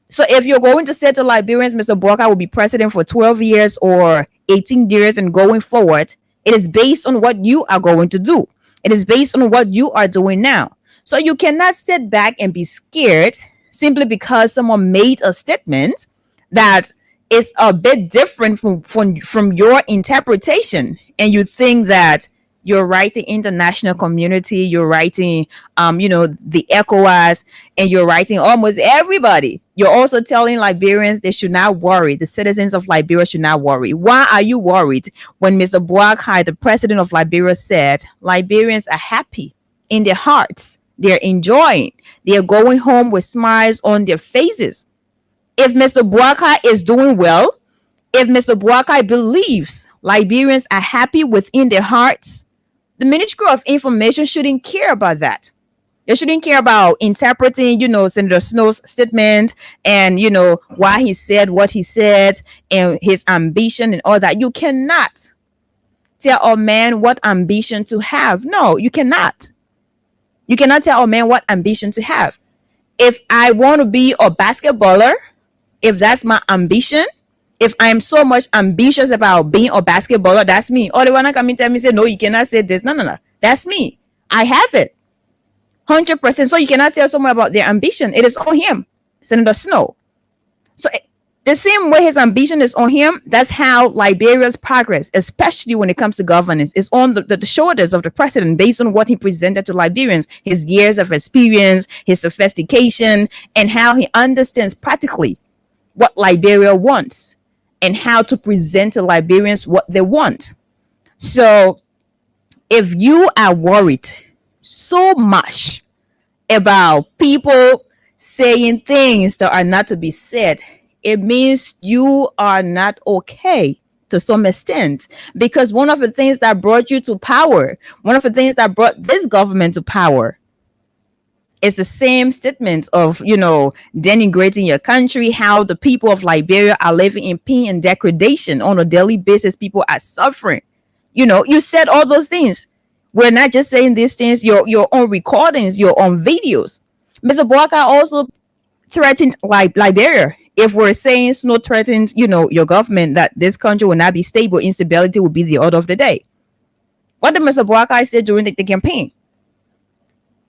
So if you're going to say to Liberians, Mr. Boakai will be president for 12 years or 18 years and going forward, it is based on what you are going to do. It is based on what you are doing now. So you cannot sit back and be scared simply because someone made a statement that is a bit different from your interpretation, and you think that you're writing international community, you're writing the ECOWAS, and you're writing almost everybody. You're also telling Liberians they should not worry. The citizens of Liberia should not worry. Why are you worried when Mr. Boakai, the president of Liberia, said Liberians are happy in their hearts? They're enjoying. They're going home with smiles on their faces. If Mr. Boakai is doing well, if Mr. Boakai believes Liberians are happy within their hearts, the Ministry of Information shouldn't care about that. They shouldn't care about interpreting, Senator Snow's statement and, why he said what he said and his ambition and all that. You cannot tell a man what ambition to have. No, you cannot. You cannot tell a man what ambition to have. If I want to be a basketballer, if that's my ambition, if I'm so much ambitious about being a basketballer, that's me. Or they want to come and tell me, say, no, you cannot say this. No. That's me. I have it. 100%. So you cannot tell someone about their ambition. It is on him, Senator Snow. So the same way his ambition is on him, that's how Liberia's progress, especially when it comes to governance, is on the shoulders of the president based on what he presented to Liberians, his years of experience, his sophistication, and how he understands practically what Liberia wants and how to present to Liberians what they want. So if you are worried so much about people saying things that are not to be said, it means you are not okay to some extent, because one of the things that brought you to power, one of the things that brought this government to power, is the same statement of, denigrating your country, how the people of Liberia are living in pain and degradation on a daily basis. People are suffering. You said all those things. We're not just saying these things. You're on recordings, you're on videos. Mr. Boakai also threatened Liberia. If we're saying Snow threatens, your government, that this country will not be stable, instability will be the order of the day. What did Mr. Boakai say during the campaign?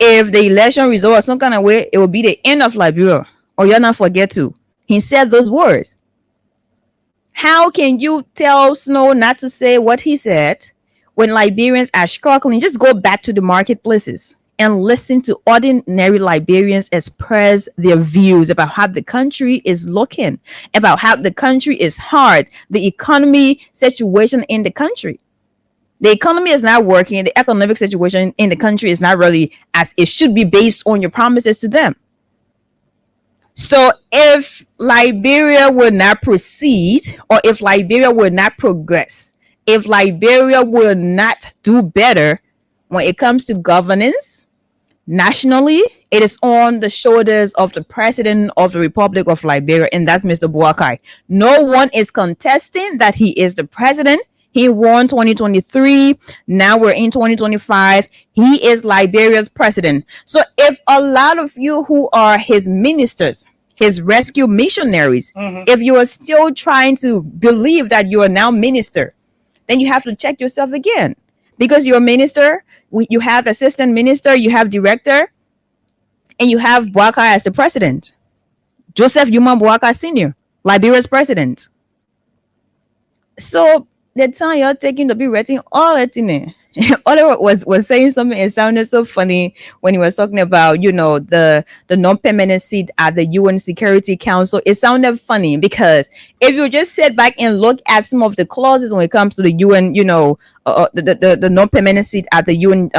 If the election results some kind of way, it will be the end of Liberia, or you'll not forget to. He said those words. How can you tell Snow not to say what he said when Liberians are struggling? Just go back to the marketplaces and listen to ordinary Liberians express their views about how the country is looking, about how the country is hard, the economy situation in the country. The economy is not working. The economic situation in the country is not really as it should be based on your promises to them. So if Liberia will not proceed, or if Liberia will not progress, if Liberia will not do better when it comes to governance nationally, it is on the shoulders of the president of the Republic of Liberia, and that's Mr. Boakai. No one is contesting that he is the president. He won 2023. Now we're in 2025. He is Liberia's president. So if a lot of you who are his ministers, his rescue missionaries, if you are still trying to believe that you are now minister, then you have to check yourself again. Because you're a minister, you have assistant minister, you have director, and you have Boakai as the president. Joseph Yuma Boakai Sr., Liberia's president. So the time you're taking to be writing all that in there, Oliver was saying something. It sounded so funny when he was talking about, the non-permanent seat at the UN Security Council. It sounded funny because if you just sit back and look at some of the clauses when it comes to the UN, the non-permanent seat at the UN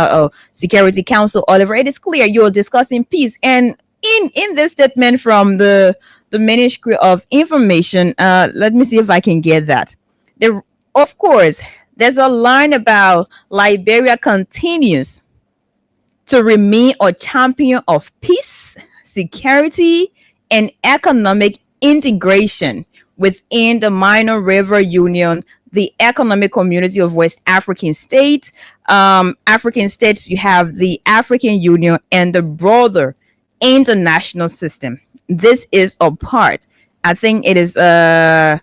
Security Council, Oliver, it is clear you're discussing peace. And in this statement from the Ministry of Information, let me see if I can get that. Of course, there's a line about Liberia continues to remain a champion of peace, security, and economic integration within the Minor River Union, the Economic Community of West African States. African states, you have the African Union and the broader international system. This is a part. I think it is the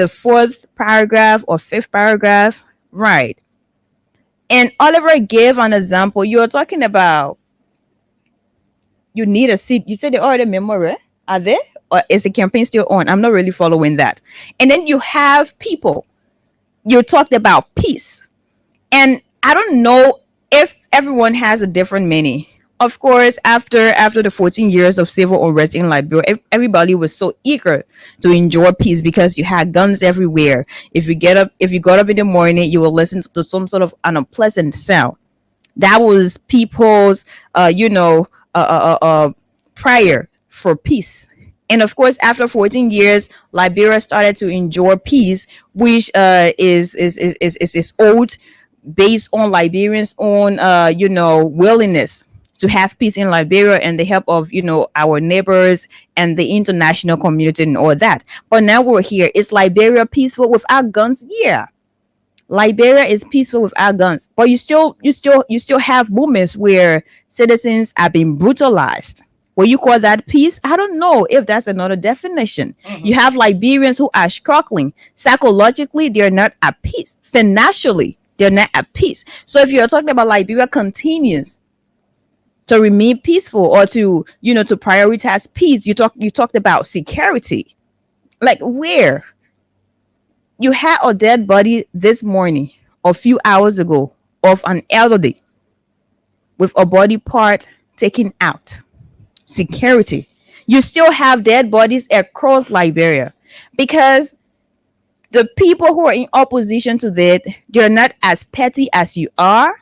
fourth paragraph or fifth paragraph, right? And Oliver gave an example. You're talking about you need a seat. You said they already memorial. Are they? Or is the campaign still on? I'm not really following that. And then you have people. You talked about peace. And I don't know if everyone has a different meaning. Of course, after the 14 years of civil unrest in Liberia, everybody was so eager to enjoy peace because you had guns everywhere. If you got up in the morning, you will listen to some sort of an unpleasant sound. That was people's, prayer for peace. And of course, after 14 years, Liberia started to enjoy peace, which is owed based on Liberians' own, willingness to have peace in Liberia and the help of, our neighbors and the international community and all that. But now we're here. Is Liberia peaceful without guns? Yeah. Liberia is peaceful without guns. But you still have moments where citizens are being brutalized. Will you call that peace? I don't know if that's another definition. Mm-hmm. You have Liberians who are struggling. Psychologically, they're not at peace. Financially, they're not at peace. So if you're talking about Liberia continues to remain peaceful or to prioritize peace, you talked about security. Like where? You had a dead body this morning, a few hours ago, of an elderly with a body part taken out. Security. You still have dead bodies across Liberia because the people who are in opposition to that, they're not as petty as you are.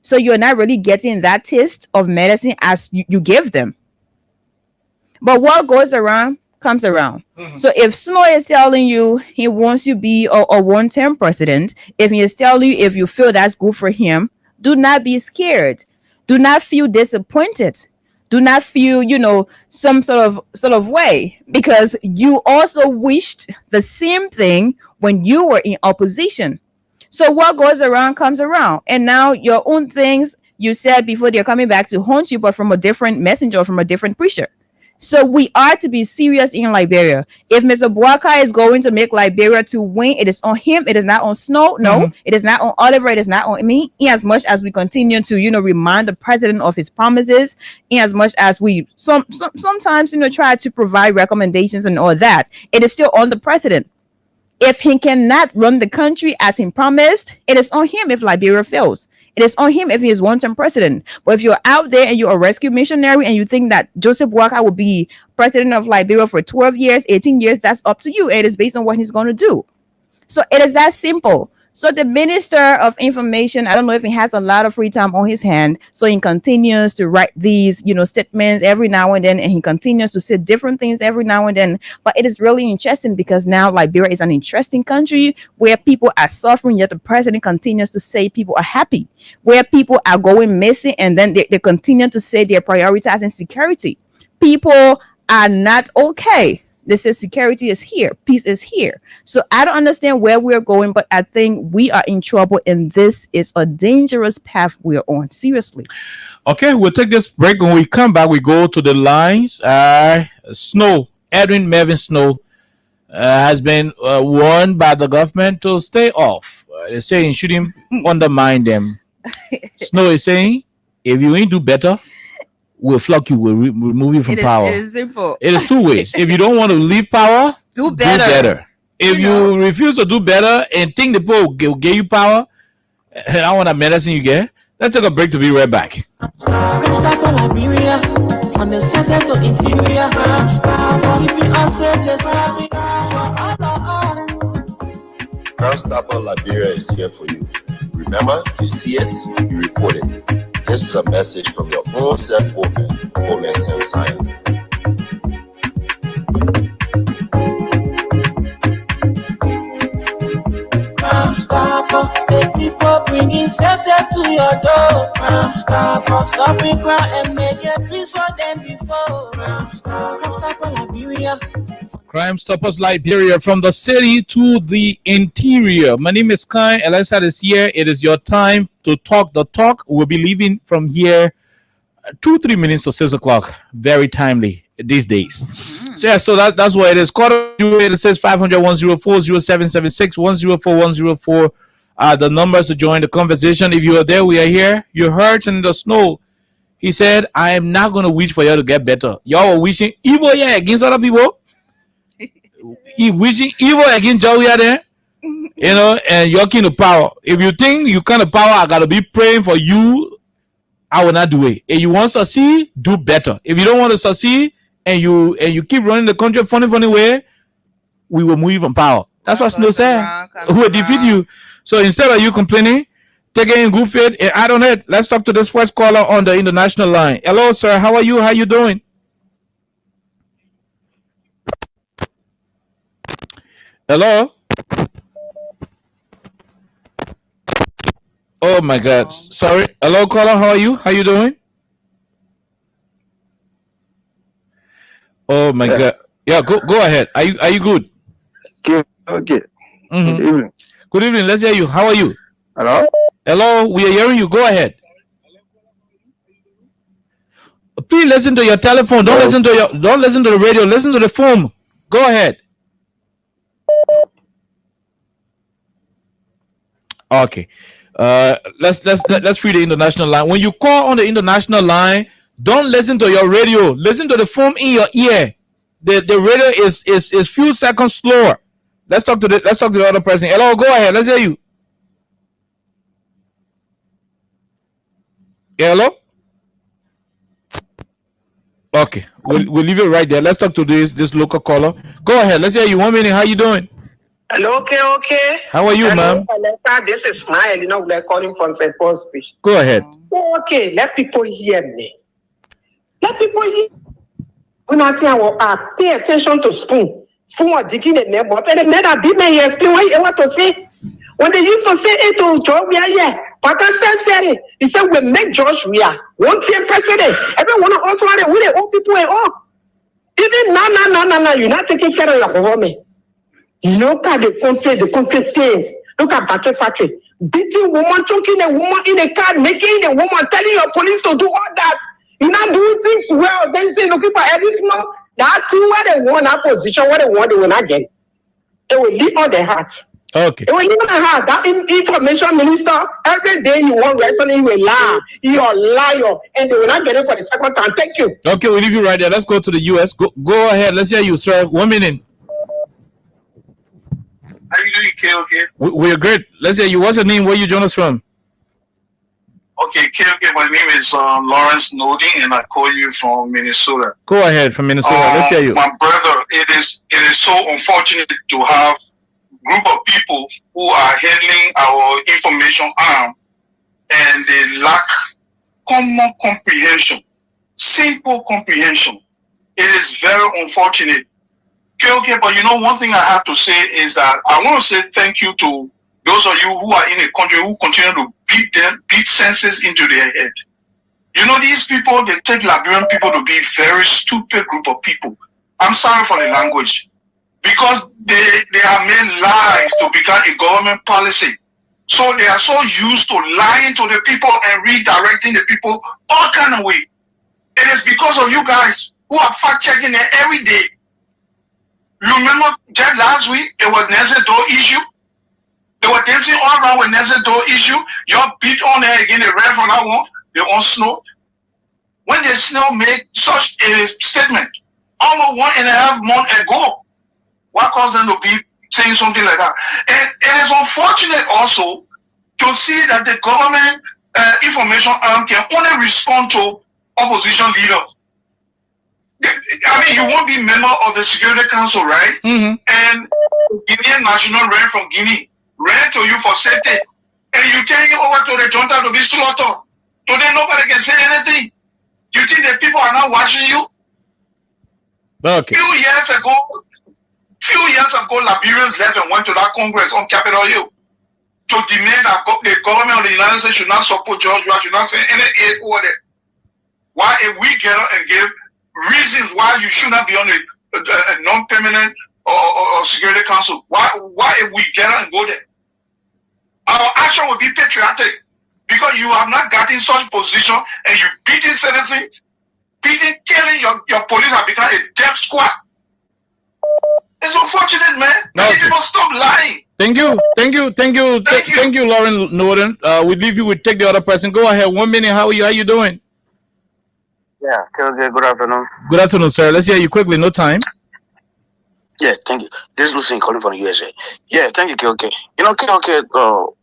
So you're not really getting that taste of medicine as you give them. But what goes around comes around. Mm-hmm. So if Snow is telling you he wants you to be a one-term president, if he is telling you if you feel that's good for him, do not be scared. Do not feel disappointed. Do not feel, some sort of way, because you also wished the same thing when you were in opposition. So what goes around comes around. And now your own things you said before, they're coming back to haunt you, but from a different messenger, from a different preacher. So we are to be serious in Liberia. If Mr. Boakai is going to make Liberia to win, it is on him. It is not on Snow. No, mm-hmm. It is not on Oliver. It is not on me. In as much as we continue to, remind the president of his promises, in as much as we sometimes, try to provide recommendations and all that, it is still on the president. If he cannot run the country as he promised, it is on him if Liberia fails. It is on him if he is one-term president. But if you're out there and you're a rescue missionary and you think that Joseph Walker will be president of Liberia for 12 years, 18 years, that's up to you. It is based on what he's going to do. So it is that simple. So the Minister of Information, I don't know if he has a lot of free time on his hand, so he continues to write these, statements every now and then, and he continues to say different things every now and then. But it is really interesting because now Liberia is an interesting country where people are suffering, yet the president continues to say people are happy, where people are going missing, and then they continue to say they're prioritizing security. People are not okay. They say security is here, peace is here. So I don't understand where we're going, but I think we are in trouble, and this is a dangerous path we're on. Seriously. Okay, we'll take this break. When we come back, we go to the lines. Snow, Edwin Mervyn Snow, has been warned by the government to stay off. They're saying shouldn't undermine them. Snow is saying, if you ain't do better, we'll flog you, we'll remove you from power. It is simple. It is two ways. If you don't want to leave power, do better. If you refuse to do better and think the people will give you power, And I want a medicine you get. Let's take a break to be right back. Liberia, from the center to interior, keeping us safe. Crime Stopper Liberia is here for you. Remember, you see it, you report it. This is a message from your own self-woman, Woman Sam Sign. Crime Stopper, the people bringing safety to your door. Crime Stopper, stopping crime and making peace for them before. Crime Stopper Liberia. Crime Stoppers Liberia, from the city to the interior. My name is KOK ELEXA is here. It is your time to talk the talk. We'll be leaving from here 2-3 minutes to 6 o'clock. Very timely these days. So yeah, so that's what it is. Call it says 500-104-0776-104-104. The numbers to join the conversation. If you are there, we are here. You heard in the snow. He said, I am not going to wish for you to get better. Y'all are wishing evil against other people. He wishing evil against Joey there, and you're king of power. If you think you kind of power, I gotta be praying for you. I will not do it. If you want to succeed, do better. If you don't want to succeed and you keep running the country funny way, we will move from power. That's what Snow said. We will defeat you. So instead of you complaining, take it in good faith and add on it. Let's talk to this first caller on the international line. Hello, sir. How are you? How you doing? Hello? Oh my God. Sorry. Hello, caller. How are you? How you doing? Oh my God. Yeah, go ahead. Are you good? Okay. Mm-hmm. Good evening. Good evening. Let's hear you. How are you? Hello? Hello, we are hearing you. Go ahead. Please listen to your telephone. Don't listen to the radio. Listen to the phone. Go ahead. Okay. Let's free the international line. When you call on the international line, don't listen to your radio. Listen to the phone in your ear. The radio is few seconds slower. Let's talk to the other person. Hello, go ahead. Let's hear you. Yeah, hello? Okay. We'll leave it right there. Let's talk to this local caller. Go ahead. Let's hear you. 1 minute. How you doing? Hello, KOK. How are you, ma'am? This is Smile. We're calling from St. Paul's Beach. Go ahead. Okay, let people hear me. Let people hear. When I pay attention to spoon. Spoon was digging the neighbor. And the men are being here. Explain what you want to say. When they used to say it to Joe, we are here. But I said, he said, we make George, we are. One team president. Everyone also want to win it. All people and all. Even no. You're not taking care of your government. Look at the country things. Look at battery factory. Beating woman, choking a woman in a car, making the woman, telling your police to do all that. You're not doing things well. Then say, looking for everything. That thing where they want that position, where they want, they will not get. They will leave on their heart. Okay. They will leave on their heart. That information minister, every day you want wrestling, you will lie. You're a liar. And they will not get it for the second time. Thank you. Okay, we'll leave you right there. Let's go to the US. Go ahead. Let's hear you, sir. 1 minute. How you doing, KOK? We're great. Let's hear you. What's your name? Where you join us from? Okay, KOK, my name is Lawrence Noding, and I call you from Minnesota. Go ahead, from Minnesota. Let's hear you. My brother, it is so unfortunate to have a group of people who are handling our information arm, and they lack common comprehension, simple comprehension. It is very unfortunate. Okay, but one thing I have to say is that I want to say thank you to those of you who are in a country who continue to beat senses into their head. These people, they take Liberian people to be a very stupid group of people. I'm sorry for the language. Because they have made lies to become a government policy. So they are so used to lying to the people and redirecting the people all kind of way. It is because of you guys who are fact-checking it every day. You remember just last week, it was Nancy Doe issue. They were dancing all around with Nancy Doe issue. Y'all beat on there again, they ran for that one. They on Snow. When the Snow made such a statement, almost 1.5 months ago, what caused them to be saying something like that? And it is unfortunate also to see that the government information arm can only respond to opposition leaders. I mean, you won't be member of the Security Council, right? And Guinean national ran from Guinea, ran to you for safety, and you turn him over to the junta to be slaughtered. Today, nobody can say anything. You think the people are not watching you? Okay. Few years ago, Liberians left and went to that Congress on Capitol Hill to demand that the government of the United States should not support George Bush, should not send any aid over there. Why, if we get up and give reasons why you should not be on a non-permanent or Security Council, why if we get up and go there? Our action will be patriotic because you have not gotten such position and you beating citizens, killing your police have become a death squad. It's unfortunate, man. Okay. People stop lying. Thank you, Lauren Norton. We leave you with take the other person. Go ahead. 1 minute. How are you? How you doing? Yeah, good afternoon. Good afternoon, sir. Let's hear you quickly. No time. Yeah, thank you. This is Lucien calling from the USA. Yeah, thank you, KOK. You know, KOK,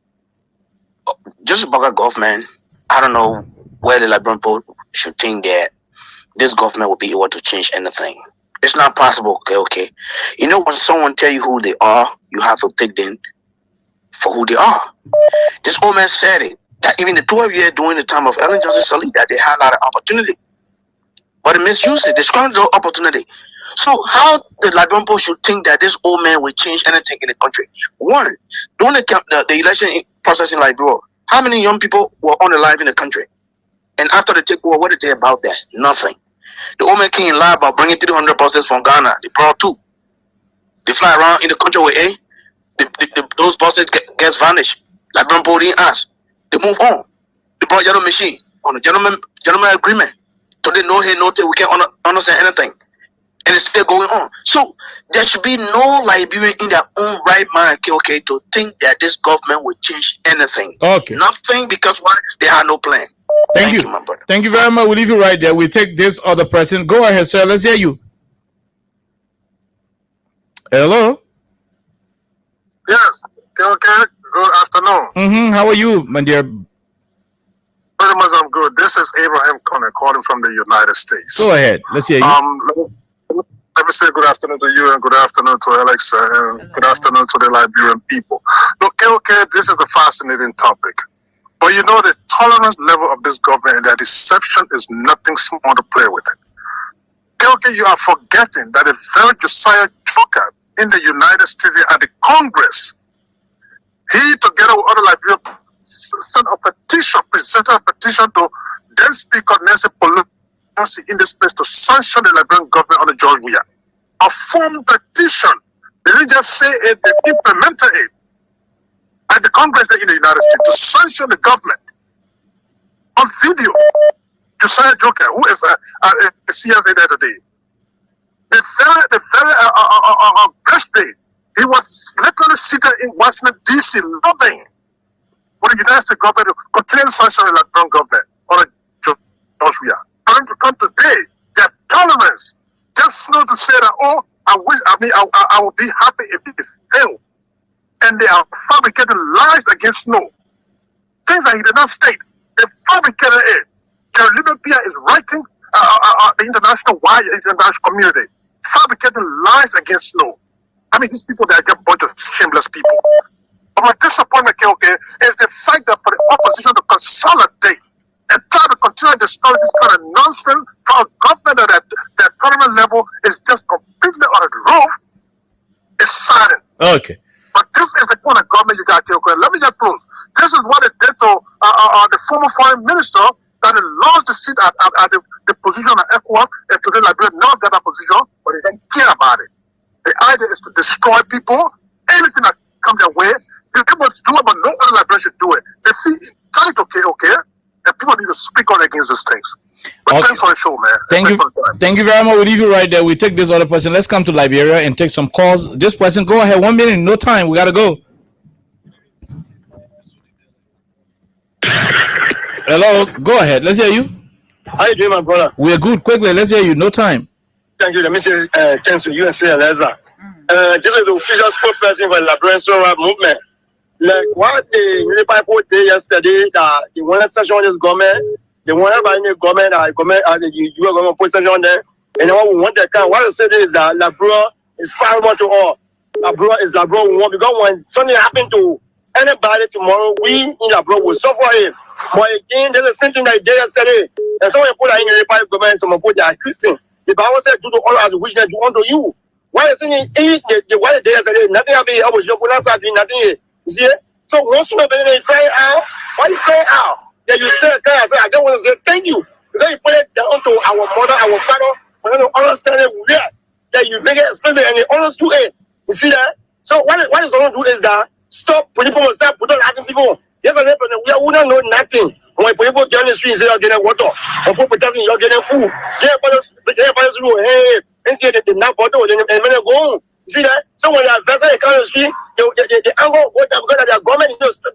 just about the government, I don't know where the Liberian people should think that this government will be able to change anything. It's not possible, KOK. You know, when someone tell you who they are, you have to take them for who they are. This old man said it, that even the 12 years during the time of Ellen Johnson Sirleaf, that they had a lot of opportunity. But they misused it. They squandered the opportunity. So how the Liberian people should think that this old man will change anything in the country? One, during the election process in Liberia, how many young people were on the live in the country? And after the takeover, what did they about that? Nothing. The old man came and lied about bringing 300 buses from Ghana. They brought 2. They fly around in the country with those buses gets vanished. Liberian people didn't ask. They move on. They brought yellow machine on a gentleman agreement. So they know here, no take, we can't understand anything. And it's still going on. So there should be no Liberian in their own right mind, okay, to think that this government will change anything. Okay. Nothing, because why? They have no plan. Thank you, my brother. Thank you very much. We'll leave you right there. We take this other person. Go ahead, sir. Let's hear you. Hello. Yes. Okay. Good afternoon. How are you, my dear? Pretty much I'm good. This is Abraham Conner calling from the United States. Go ahead. Let's hear you. Let me say good afternoon to you and good afternoon to Alexa and good afternoon to the Liberian people. Look, okay, this is a fascinating topic. But you know, the tolerance level of this government and their deception is nothing small to play with it. Okay, you are forgetting that a very Josiah Joker in the United States at the Congress, he together with other Liberian sent a petition, presented a petition to then Speaker Nancy Pelosi in this place to sanction the Liberian government under George Weah. A formal petition. They didn't just say it, they implemented it at the Congress in the United States to sanction the government. On video, Josiah Joker, who is a CSA there today, the very birthday, he was literally seated in Washington, D.C., lobbying for the United States government to continue sanctioning the Liberian government under George Weah. For them to come today, their tolerance, just know to say that, oh, I will be happy if it fails. And they are fabricating lies against Snow. Things that he did not state. They fabricated it. Jerry Libya is writing the international community, fabricating lies against Snow. I mean, these people, they are just a bunch of shameless people. But my disappointment, okay, is the fact that for the opposition to consolidate and try to continue to start this kind of nonsense for a government at that parliament level is just completely on the roof, it's saddening. Okay. But this is the kind of government you got here. Let me just prove. This is what it did to the former foreign minister that lost the seat at the position of ECOWAS, and today Liberia now got that position, but they don't care about it. The idea is to destroy people, anything that comes their way. The people do it, but no other Liberian should do it. They see it's okay, and people need to speak on against these things. But thanks for the show, man. Thank you very much. We'll leave you right there. We take this other person. Let's come to Liberia and take some calls. This person, go ahead. 1 minute, no time. We gotta go. Hello, go ahead. Let's hear you. How you doing, my brother? We're good. Quickly, let's hear you. No time. Thank you. Let me say thanks to you and say Eleza. This is the official spokesperson for the Liberian Civil Rights Movement. like what the Unified Court did yesterday, that they want to session this government, they want to buy the government, the US government put session there, and then what we want that kind. What I say is that Labrador is paramount to all. Labrador is Labrador we want, because when something happen to anybody tomorrow, we in Labrador will suffer it. But again, there's the same thing that they did yesterday. And someone put that in the Unified government, someone put that Christian. The Bible said, do to all as which they do unto you. Why is it what they did yesterday? Nothing happened. I was just doing nothing here. You see it? So once you they cry out, why you cry out? Then you say, I just want to say thank you. Because you put it down to our mother, our father, for them to understand it. Yeah, that you make it explicit and they understood it. You see that? So what is going to do is that stop people start putting asking people. Yesterday, we don't know nothing. When people get on the street, say you're getting water. When people protesting, you're getting food. Hey, and see the not bottle and go. You see that? So when they're advancing the country, the angle what they've got at their government is the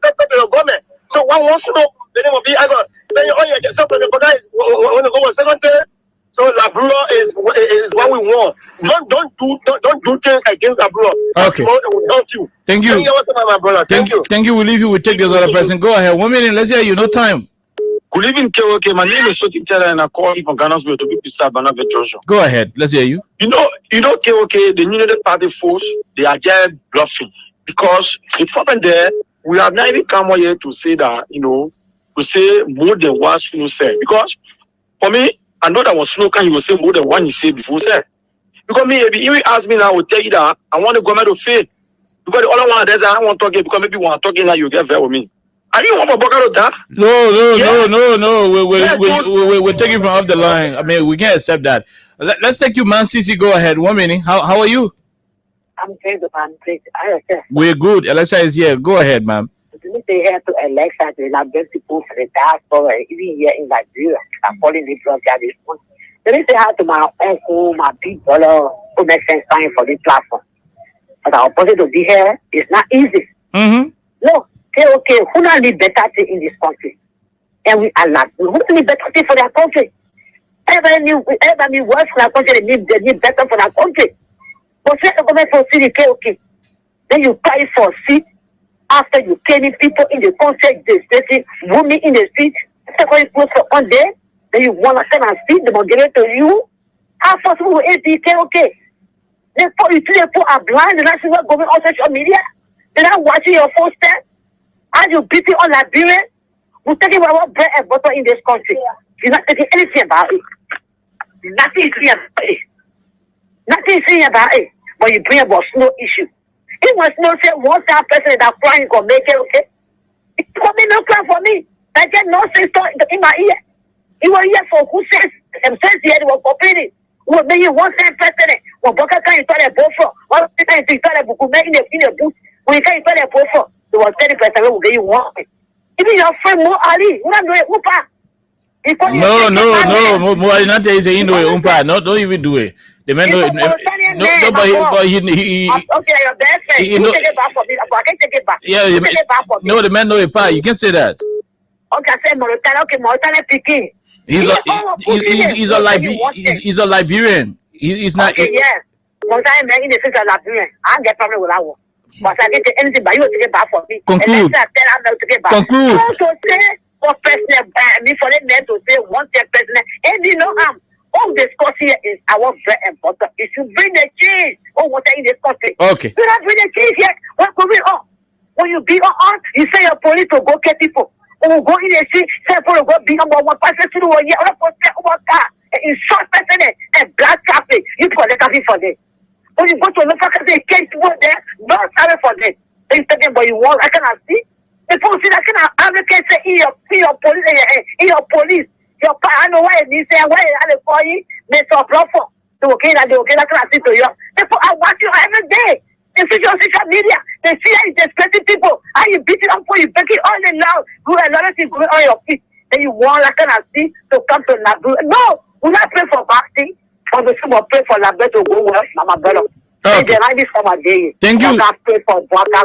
government. So one wants to know the name of the angle. Then you only get something for guys when you go a second time. So Labrador is what we want. Don't do things against Labrador. Okay. Don't you? Thank you. My brother. Thank you. Thank you. We'll leave you. We'll take this other person. Go ahead. 1 minute. Let's hear you. No time. Good evening, KOK. My name is Soti Tera and I call you from Ghana's way to be precise, but not Joshua. Go ahead. Let's hear you. You know, KOK, the United Party force, they are just bluffing. Because the problem there, we have not even come here to say that, to say more than what Snow said. Because for me, I know that was Snow can you will say more than what he said before said. Because me, if you ask me now, I will tell you that I want the government to fail. Because the other one is I want to talk because maybe when I'm talking now, you get fair with me. Are you want to talk about that? No. We're taking from off the line. I mean, we can't accept that. Let's take you, man. CC, go ahead. 1 minute. How are you? I'm great, man. Great. We're good. Alexa is here. Go ahead, ma'am. Let me say here to Alexa, to Liberia people for the diaspora, even here in Liberia, I'm following the drug at this point. Let me say hi to my uncle, my big brother, who makes sense time for this platform. But our opposite to be here is not easy. Mm-hmm. No, okay, who not need better thing in this country? And we are not. Who need better thing for their country? Everybody works for their country, they need better for their country. But let the government for city, okay. Then you pay for seat after you killing people in the country, the women in the street, secondly close for 1 day, then you want to come and speak, they will give it to you. How possible will it be okay? People are blind, they're not seeing what's going on social media, they're not watching your phone step, and you beat it on Liberia. We're taking our bread and butter in this country. You're not taking anything about it. Nothing is about it. Nothing is about it. But you bring about no issue. It was no say one time person that crying can make it okay. It can be no cry for me. I get no sense in my ear. It was here for who says themselves here they were complaining. We were making one time person. When Boka can you tell a both for one time you tell a book in a book. When you can tell a both for there was 30% will get you one. Even your friend Mo Ali, you don't know it, Upa. No, not there is a Indo Umpa. No, don't even do it. The man but he okay, your best friend. You take it back for me. I can take it back. Yeah, take it back for me. No, the man know a pa. You can say that. Okay, I said Mauritania. Okay, Mauritania speaking. He's a Liberian. He's not. Okay, yes. Mauritania man in the sense of Liberian. I don't get problem with that one. But I can take anything, but you will take it back for me. Conclude. Conclude. Also say for president, me for the men to say one president, and you know all this country is our bread and butter. If you bring the cheese, water in this country. Okay. You don't bring the cheese yet. What's going on? When you be on, you say your police to go get people. Or go in the street, say for go be on one person to one year, or one car, and short person and black traffic. You put the coffee for them. When you go to a local country, can't go there, no salary for them. They tell them, but you want, I cannot see. People see that kind of American say in your police. Your I know why they say why they call you. They so proper. They okay. That can I see to you. People are watching you every day. They see your social media. They see that you're disrespecting people. How you beat it up for you, break it all in loud. Do a lot of things going on your feet. Then you want like can I see to come to Nabu. No, we not pray for fasting. For the same pray for Nabu to go well, Mama brother. Okay. Thank you.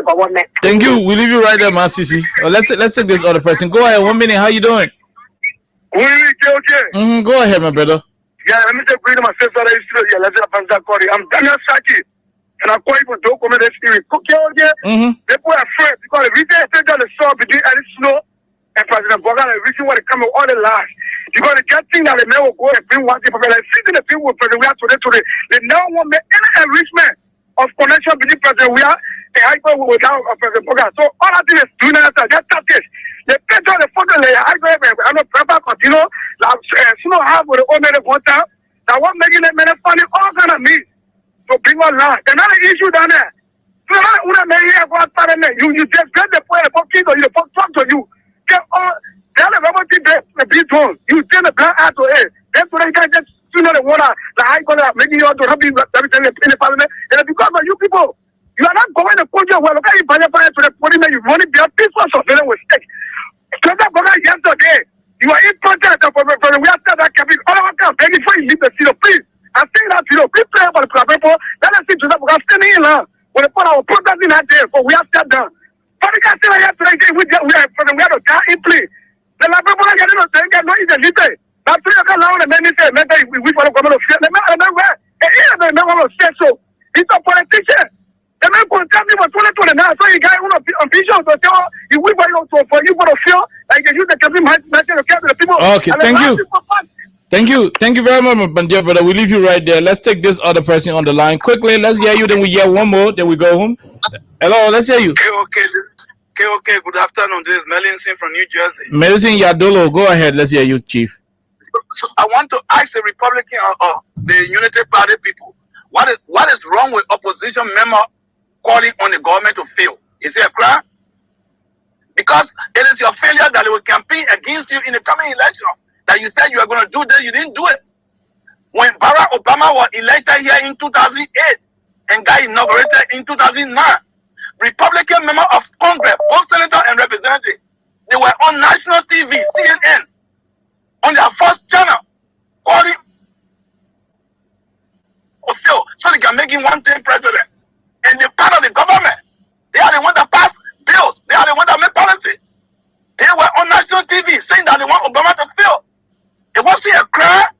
Government. Thank you. We leave you right there, man, Sisi. Let's take this other person. Go ahead. 1 minute. How you doing? Okay. Go ahead, my brother. Yeah, let me just bring my sister. I'm Daniel Saki. And I call you for don't come in the spirit. People are afraid because the reason they said that the saw between Alice Snow and President Boga, the reason why they come with all the lies. Because the just thing that the man will go and bring one thing for like seeing the people with President we are today. They now want me any enrichment of connection between President we are and hyper without President Boga. So all I do is doing that, just that this. They paid all the photo layer, I know proper continue, like Snow have with the old man of water. Now what making that man funny all kind of means. So bring on lies. Another issue down there. So you just get the point of kids or you talk to you. Get all tell the rubber the beat on. You tell the black out to it. That's what I can just the water. The high color making you to help you everything in the parliament. And because of you people, you are not going to put your well, okay, you to the parliament, you want to be a peaceful so they will stick. Yesterday, you are in protest for the we are still that cabin. All of us begging for you leave the city, please. I think that you know, please pray for the people. Let us see to them because standing in now. When they put our protest in that day, for we are still down. But the guys still here today, we are to die in play. The people are getting no thing, no is a little. But three o'clock now, the men say, maybe we want to come to fear. The man where, and here the man will say so. It's a politician. The man could tell me what 2029, so you guys want to be ambitious, so you will buy also for you for the fear, like you use the cabin, the people. Okay, thank you. Thank you very much, my dear brother. We leave you right there. Let's take this other person on the line quickly. Let's hear you. Then we hear one more. Then we go home. Hello, let's hear you. KOK, good afternoon. This is Melinson from New Jersey. Melinson Yadolo, go ahead. Let's hear you, Chief. So I want to ask the Republican or the Unity Party people, what is wrong with opposition member calling on the government to fail? Is it a crime? Because it is your failure that they will campaign against you in the coming election. That you said you were going to do this, you didn't do it. When Barack Obama was elected here in 2008 and got inaugurated in 2009, Republican members of Congress, both senators and representatives, they were on national TV, CNN, on their first channel, calling so they can make him one term president. And the part of the government, they are the ones that pass bills, they are the ones that make policy. They were on national TV saying that they want Obama to fail. It wasn't a crime.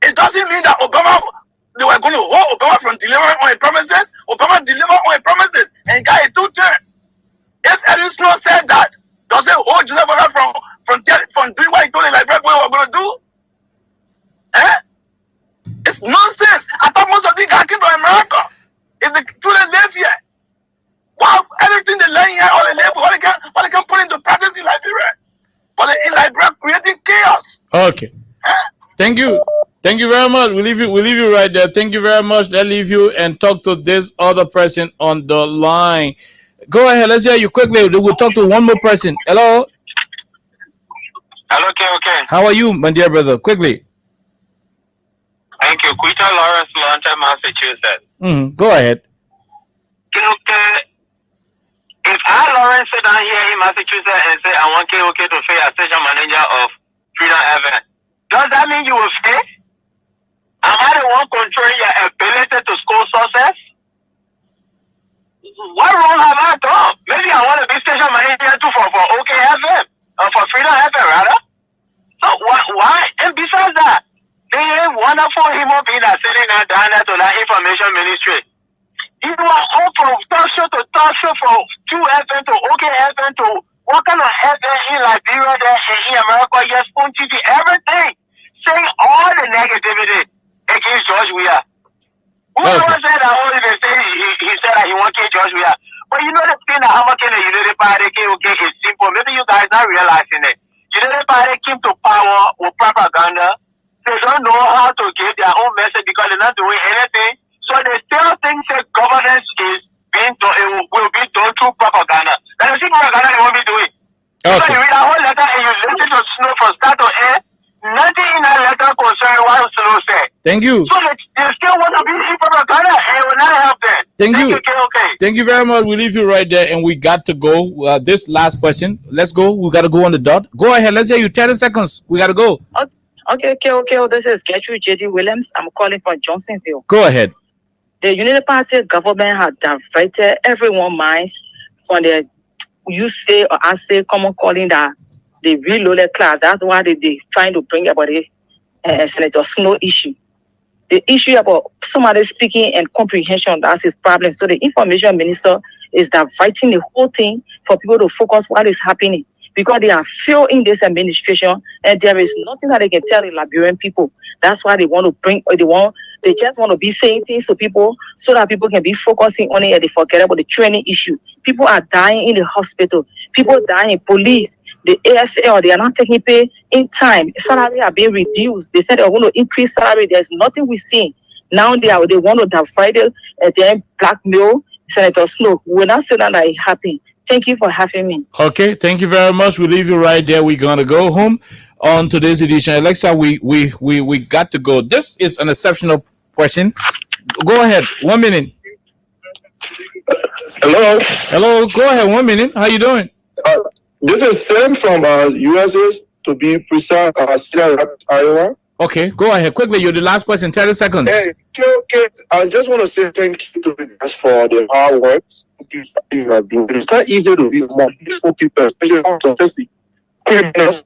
It doesn't mean that they were going to hold Obama from delivering on his promises. Obama delivered on his promises and got a 2-term. If Eddie Snow said that, does it hold Joseph Obama from doing what he told the library boy we're going to do? It's nonsense. I thought most of these guys came from America. If the students live here, wow, everything they learn here, all they live, what they can put into practice in Liberia. But in Liberia, creating chaos. Okay. Thank you. Thank you very much. We'll leave you right there. Thank you very much. Let's leave you and talk to this other person on the line. Go ahead. Let's hear you quickly. We'll talk to one more person. Hello. Hello, KOK. How are you, my dear brother? Quickly. Thank you. Quita Lawrence, London, Massachusetts. Go ahead. KOK, if I, Lawrence, sit down here in Massachusetts and say I want KOK to fail as station manager of Freedom Heaven, does that mean you will fail? Am I the one controlling your ability to score success? What wrong have I done? Maybe I want to be station manager too for OK FM, or for Freedom FM rather. So why? And besides that, they have wonderful human beings that sitting down there to that information ministry. You are all from talk show to talk show, from QFM to OK FM to what kind of FM in Liberia there and in America, yes, on TV, everything, saying all the negativity against George Weah. Whoever said that only they say he said that he wanted George Weah. But you know the thing that how much in the Unity Party KOK is simple. Maybe you guys not realizing it. Unity Party came to power with propaganda. They don't know how to give their own message because they're not doing anything. So they still think that governance is being done, it will be done through propaganda. And the same propaganda they won't be doing. Okay. So you read a whole letter and you listen to Snow from start to end. Nothing in that letter concerning what Snow said. Thank you. So they still want to be in propaganda and it will not help them. Thank you. Okay. Thank you very much. We leave you right there and we got to go. This last question. Let's go. We got to go on the dot. Go ahead. Let's hear you. 30 seconds. We got to go. Okay. This is Gertrude J.D. Williams. I'm calling from Johnsonville. Go ahead. The Unity Party government had diverted everyone's minds from the, you say or I say, common calling that the reloaded class. That's why they trying to bring about the Senator Snow issue. The issue about somebody speaking and comprehension, that's his problem. So the information minister is diverting the whole thing for people to focus what is happening, because they are failed in this administration and there is nothing that they can tell the Liberian people. That's why they want to they just want to be saying things to people so that people can be focusing on it and they forget about the training issue. People are dying in the hospital. People dying in police. The AFL, they are not taking pay in time. Salary are being reduced. They said they are going to increase salary. There's nothing we're seeing. Now they want to divide it and then blackmail Senator Snow. We're not saying that it happened. Thank you for having me. Okay, thank you very much. We'll leave you right there. We're gonna go home on today's edition. Alexa, we got to go. This is an exceptional question. Go ahead. 1 minute. Hello. Go ahead. 1 minute. How you doing? This is Sam from USA, to be precise, Cedar Rapids, Iowa. Okay, go ahead quickly. You're the last person. 30 seconds. Hey, okay. I just want to say thank you to you guys for the hard work you have been doing. It's not easy to be more beautiful people, especially the criminals,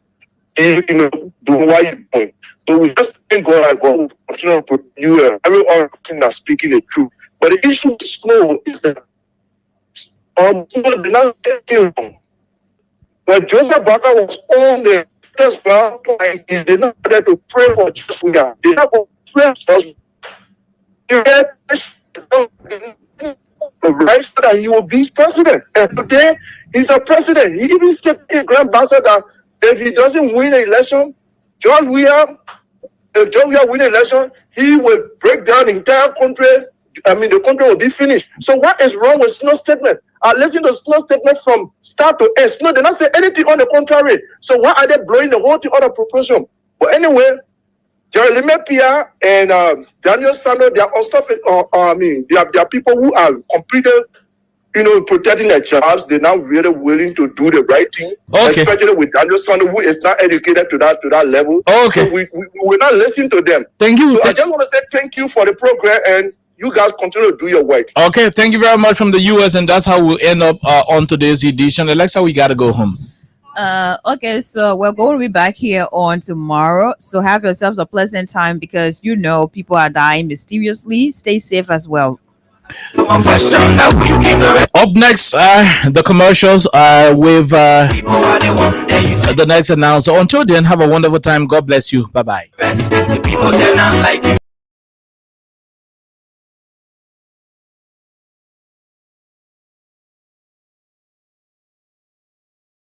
doing what you're doing. So we just thank God and God continue to put you and every other person that's speaking the truth. But the issue with school is that they're not getting wrong. When Joseph Barker was on the first ground, he did not there to pray for just we are. They did not go pray for us. You get right so that he will be president. And today he's a president. He even said to the Grand Ambassador that if he doesn't win the election, if George Weah win the election, he will break down the entire country. I mean, the country will be finished. So what is wrong with Snow's statement? Listen to Snow's statement from start to end. Snow did not say anything on the contrary. So why are they blowing the whole thing out of proportion? But anyway, Jeremy Pia and Daniel Sanders, they are also, they are people who are completed, protecting their jobs. They're now really willing to do the right thing. Okay. Especially with Daniel Sanders, who is not educated to that level. Okay. So we will not listen to them. Thank you. So I just want to say thank you for the program, and you guys continue to do your work. Okay, thank you very much from the US, and that's how we'll end up on today's edition. Alexa, we gotta go home. Okay, so we're going to be back here on tomorrow. So have yourselves a pleasant time, because people are dying mysteriously. Stay safe as well. Up next, the commercials with the next announcer. Until then, have a wonderful time. God bless you. Bye bye.